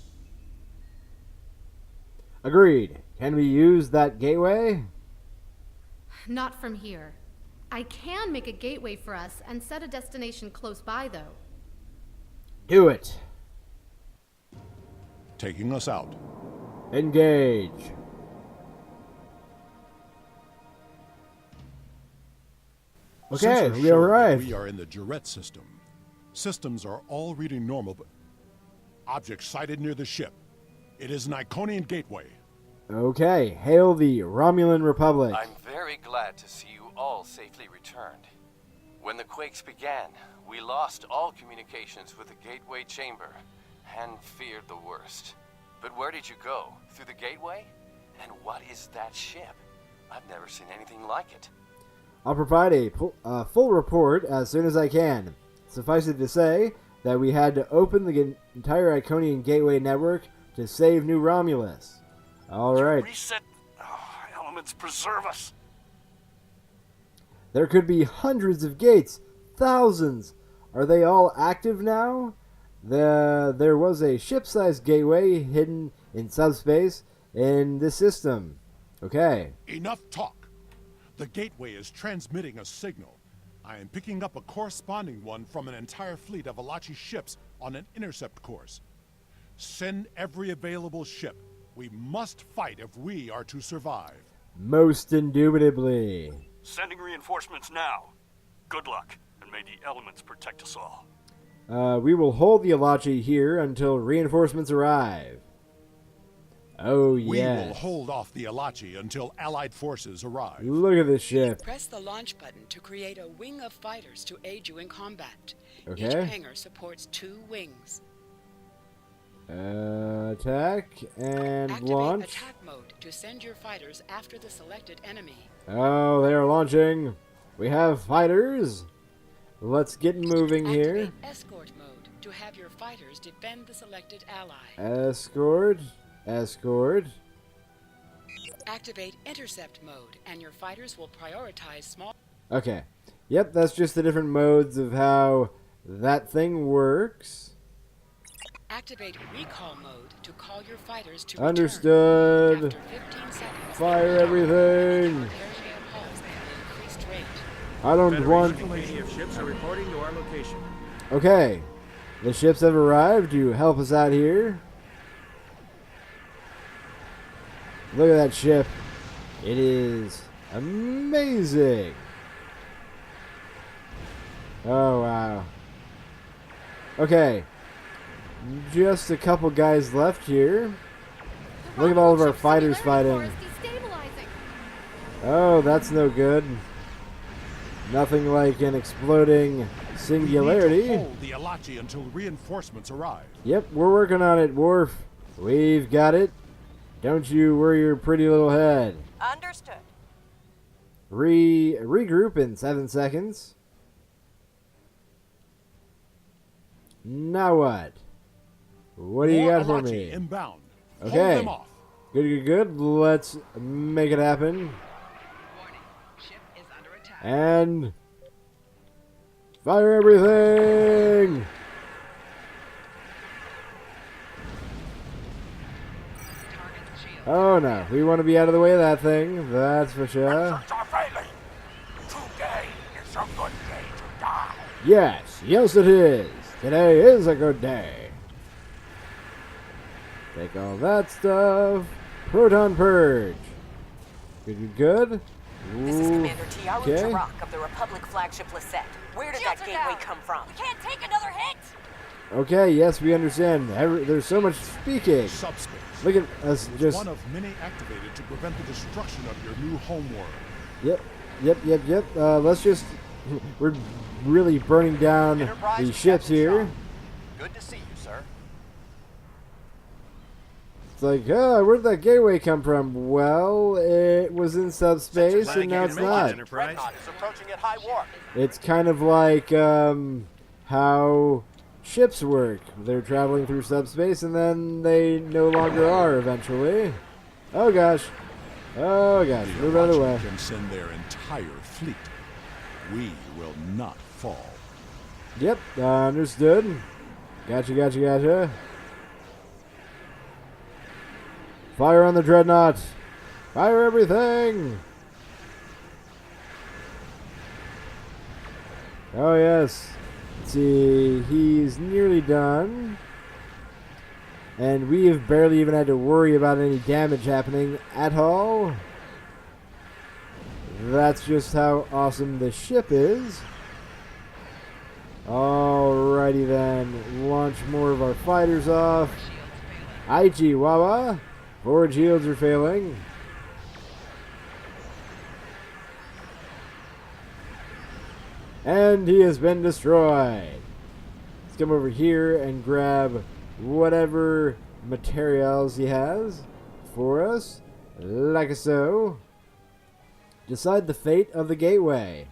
Agreed. Can we use that gateway? Not from here. I can make a gateway for us and set a destination close by, though. Do it. Taking us out. Engage. Okay, Sensors we show that arrived. We are in the Jarrett system. Systems are all reading normal, but object sighted near the ship. It is an Iconian gateway. Okay, hail the Romulan Republic. I'm very glad to see you all safely returned. When the quakes began, we lost all communications with the gateway chamber and feared the worst. But where did you go? Through the gateway? And what is that ship? I've never seen anything like it. I'll provide a full report as soon as I can. Suffice it to say that we had to open the entire Iconian gateway network to save New Romulus. Alright. Reset. Elements preserve us. There could be hundreds of gates. Thousands. Are they all active now? There was a ship-sized gateway hidden in subspace in this system. Okay. Enough talk. The gateway is transmitting a signal. I am picking up a corresponding one from an entire fleet of Alachi ships on an intercept course. Send every available ship. We must fight if we are to survive. Most indubitably. Sending reinforcements now. Good luck, and may the elements protect us all. We will hold the Alachi here until reinforcements arrive. Oh, We yeah. will hold off the Alachi until Allied forces arrive. Look at this ship. Press the launch button to create a wing of fighters to aid you in combat. Okay. Each hangar supports 2 wings. Attack and Activate launch. attack mode to send your fighters after the selected enemy. Oh, they are launching. We have fighters. Let's get moving here. Activate escort mode to have your fighters defend the selected ally. Escort. Activate intercept mode and your fighters will prioritize small... Okay. Yep, that's just the different modes of how that thing works. Activate recall mode to call your fighters to Understood. return. After 15 seconds, Fire everything. Prepare to repulse at an increased rate. I don't want... Ships are reporting to our location. Okay. The ships have arrived to help us out here. Look at that ship. It is amazing. Oh, wow. Okay. Just a couple guys left here. Look at all of our fighters fighting. Oh, that's no good. Nothing like an exploding singularity. We need to hold the Alachi until reinforcements arrive. Yep, we're working on it, Worf. We've got it. Don't you worry your pretty little head. Understood. Regroup in 7 seconds. Now what? What do you got for Alachi me? Inbound. Okay. Hold them off. Good. Let's make it happen. Warning. Ship is under attack. And fire everything! Target's shield. Oh no, we want to be out of the way of that thing, that's for sure. Today is a good day to die. Yes it is. Today is a good day. Take all that stuff. Proton purge. Good. This is Commander Tiaru Okay. Tarak of the Republic flagship Lisette. Where did that gateway come from? We can't take another hit! Okay, yes, we understand. There's so much speaking. Subspace. Look at us is just... one of many activated to prevent the destruction of your new homeworld. Yep. Let's just... We're really burning down Enterprise these ships Captain here. Shaw. Good to see you, sir. It's like, where'd that gateway come from? Well, it was in subspace, and now it's not. Dreadnought is approaching at high warp. It's kind of like how ships work. They're traveling through subspace, and then they no longer are eventually. Oh gosh. Move out of the way. can send their entire fleet. We will not fall. Yep, understood. Gotcha. Fire on the dreadnought. Fire everything. Oh yes. Let's see, he's nearly done. And we have barely even had to worry about any damage happening at all. That's just how awesome this ship is. Alrighty then, launch more of our fighters off. Aichi Wawa. Forward shields are failing. And he has been destroyed. Let's come over here and grab whatever materials he has for us. Like so. Decide the fate of the gateway.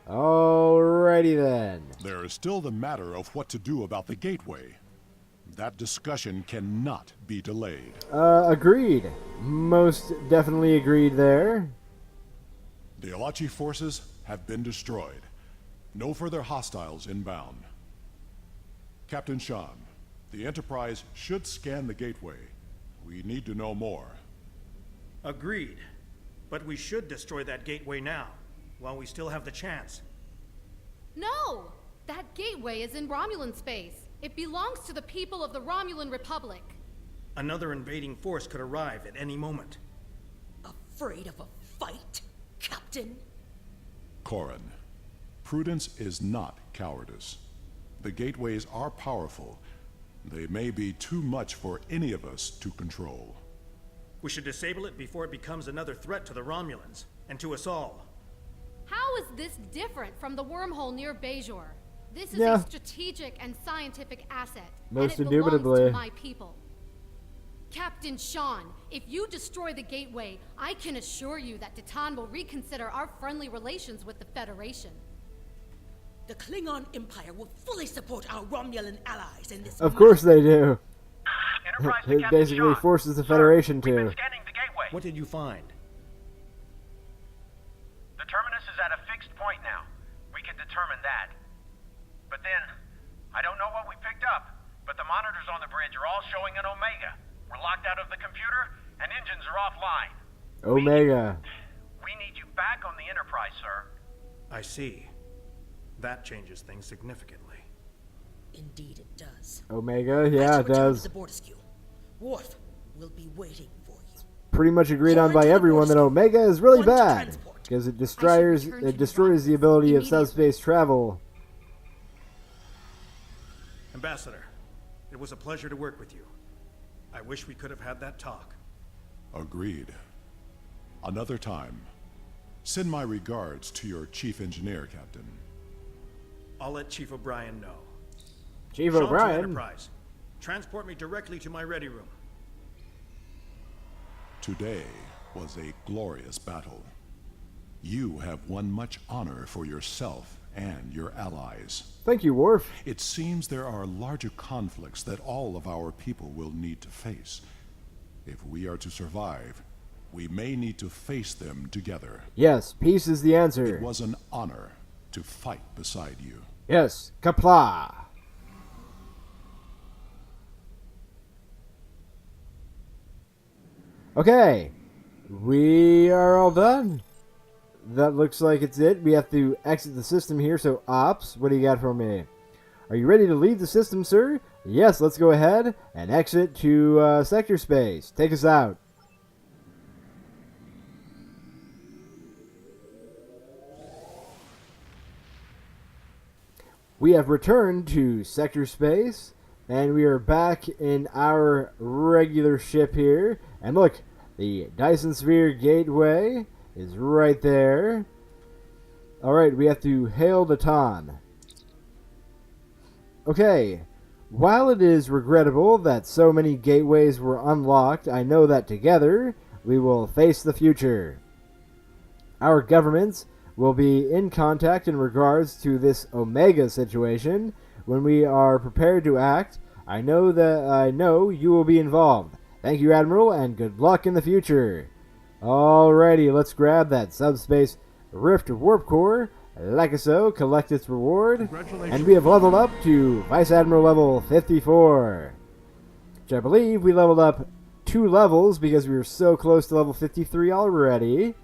Alrighty then. There is still the matter of what to do about the gateway. That discussion cannot be delayed. Agreed. Most definitely agreed there. The Alachi forces have been destroyed. No further hostiles inbound. Captain Shan, the Enterprise should scan the gateway. We need to know more. Agreed. But we should destroy that gateway now, while we still have the chance. No! That gateway is in Romulan space. It belongs to the people of the Romulan Republic. Another invading force could arrive at any moment. Afraid of a fight, Captain? Corrin, prudence is not cowardice. The gateways are powerful. They may be too much for any of us to control. We should disable it before it becomes another threat to the Romulans, and to us all. How is this different from the wormhole near Bajor? This is Yeah. a strategic and scientific asset, Most and it belongs indubitably. to my people. Captain Sean, if you destroy the gateway, I can assure you that Titan will reconsider our friendly relations with the Federation. The Klingon Empire will fully support our Romulan allies in this. Of course they do. Enterprise to It Captain basically Shaw. forces the Sir, Federation we've been to. scanning the gateway. What did you find? The terminus is at a fixed point now. We can determine that. But then, I don't know what we picked up, but the monitors on the bridge are all showing an Omega. We're locked out of the computer, and engines are offline. Omega. We need you back on the Enterprise, sir. I see. That changes things significantly. Indeed it does. Omega, yeah, it does. The Bortiscue. Worf will be waiting for you. Pretty much agreed on by everyone that Omega is really bad because it destroys the ability of subspace travel. Ambassador, it was a pleasure to work with you. I wish we could have had that talk. Agreed. Another time. Send my regards to your chief engineer, Captain. I'll let Chief O'Brien know. Chief Sean to O'Brien? Enterprise. Transport me directly to my ready room. Today was a glorious battle. You have won much honor for yourself and your allies. Thank you, Worf. It seems there are larger conflicts that all of our people will need to face. If we are to survive, we may need to face them together. Yes, peace is the answer. It was an honor to fight beside you. Yes, Kapla. Okay, we are all done. That looks like it's it. We have to exit the system here, so Ops, what do you got for me? Are you ready to leave the system, sir? Yes, let's go ahead and exit to sector space. Take us out. We have returned to sector space, and we are back in our regular ship here. And look, the Dyson Sphere gateway is right there. Alright, we have to hail the Ton. Okay, while it is regrettable that so many gateways were unlocked, I know that together we will face the future. Our governments will be in contact in regards to this Omega situation. When we are prepared to act, I know you will be involved. Thank you, Admiral, and good luck in the future. Alrighty, let's grab that subspace Rift Warp Core, like so, collect its reward, and we have leveled up to Vice Admiral level 54. Which I believe we leveled up 2 levels because we were so close to level 53 already.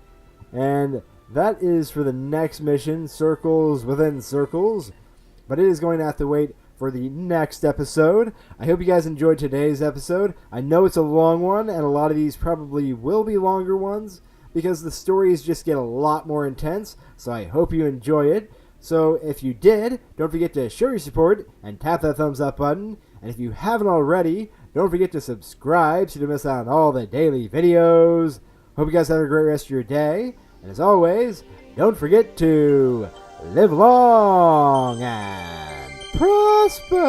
And that is for the next mission, Circles Within Circles. But it is going to have to wait for the next episode. I hope you guys enjoyed today's episode. I know it's a long one, and a lot of these probably will be longer ones, because the stories just get a lot more intense, so I hope you enjoy it. So if you did, don't forget to show your support and tap that thumbs up button. And if you haven't already, don't forget to subscribe so you don't miss out on all the daily videos. Hope you guys have a great rest of your day. And as always, don't forget to live long and prosper.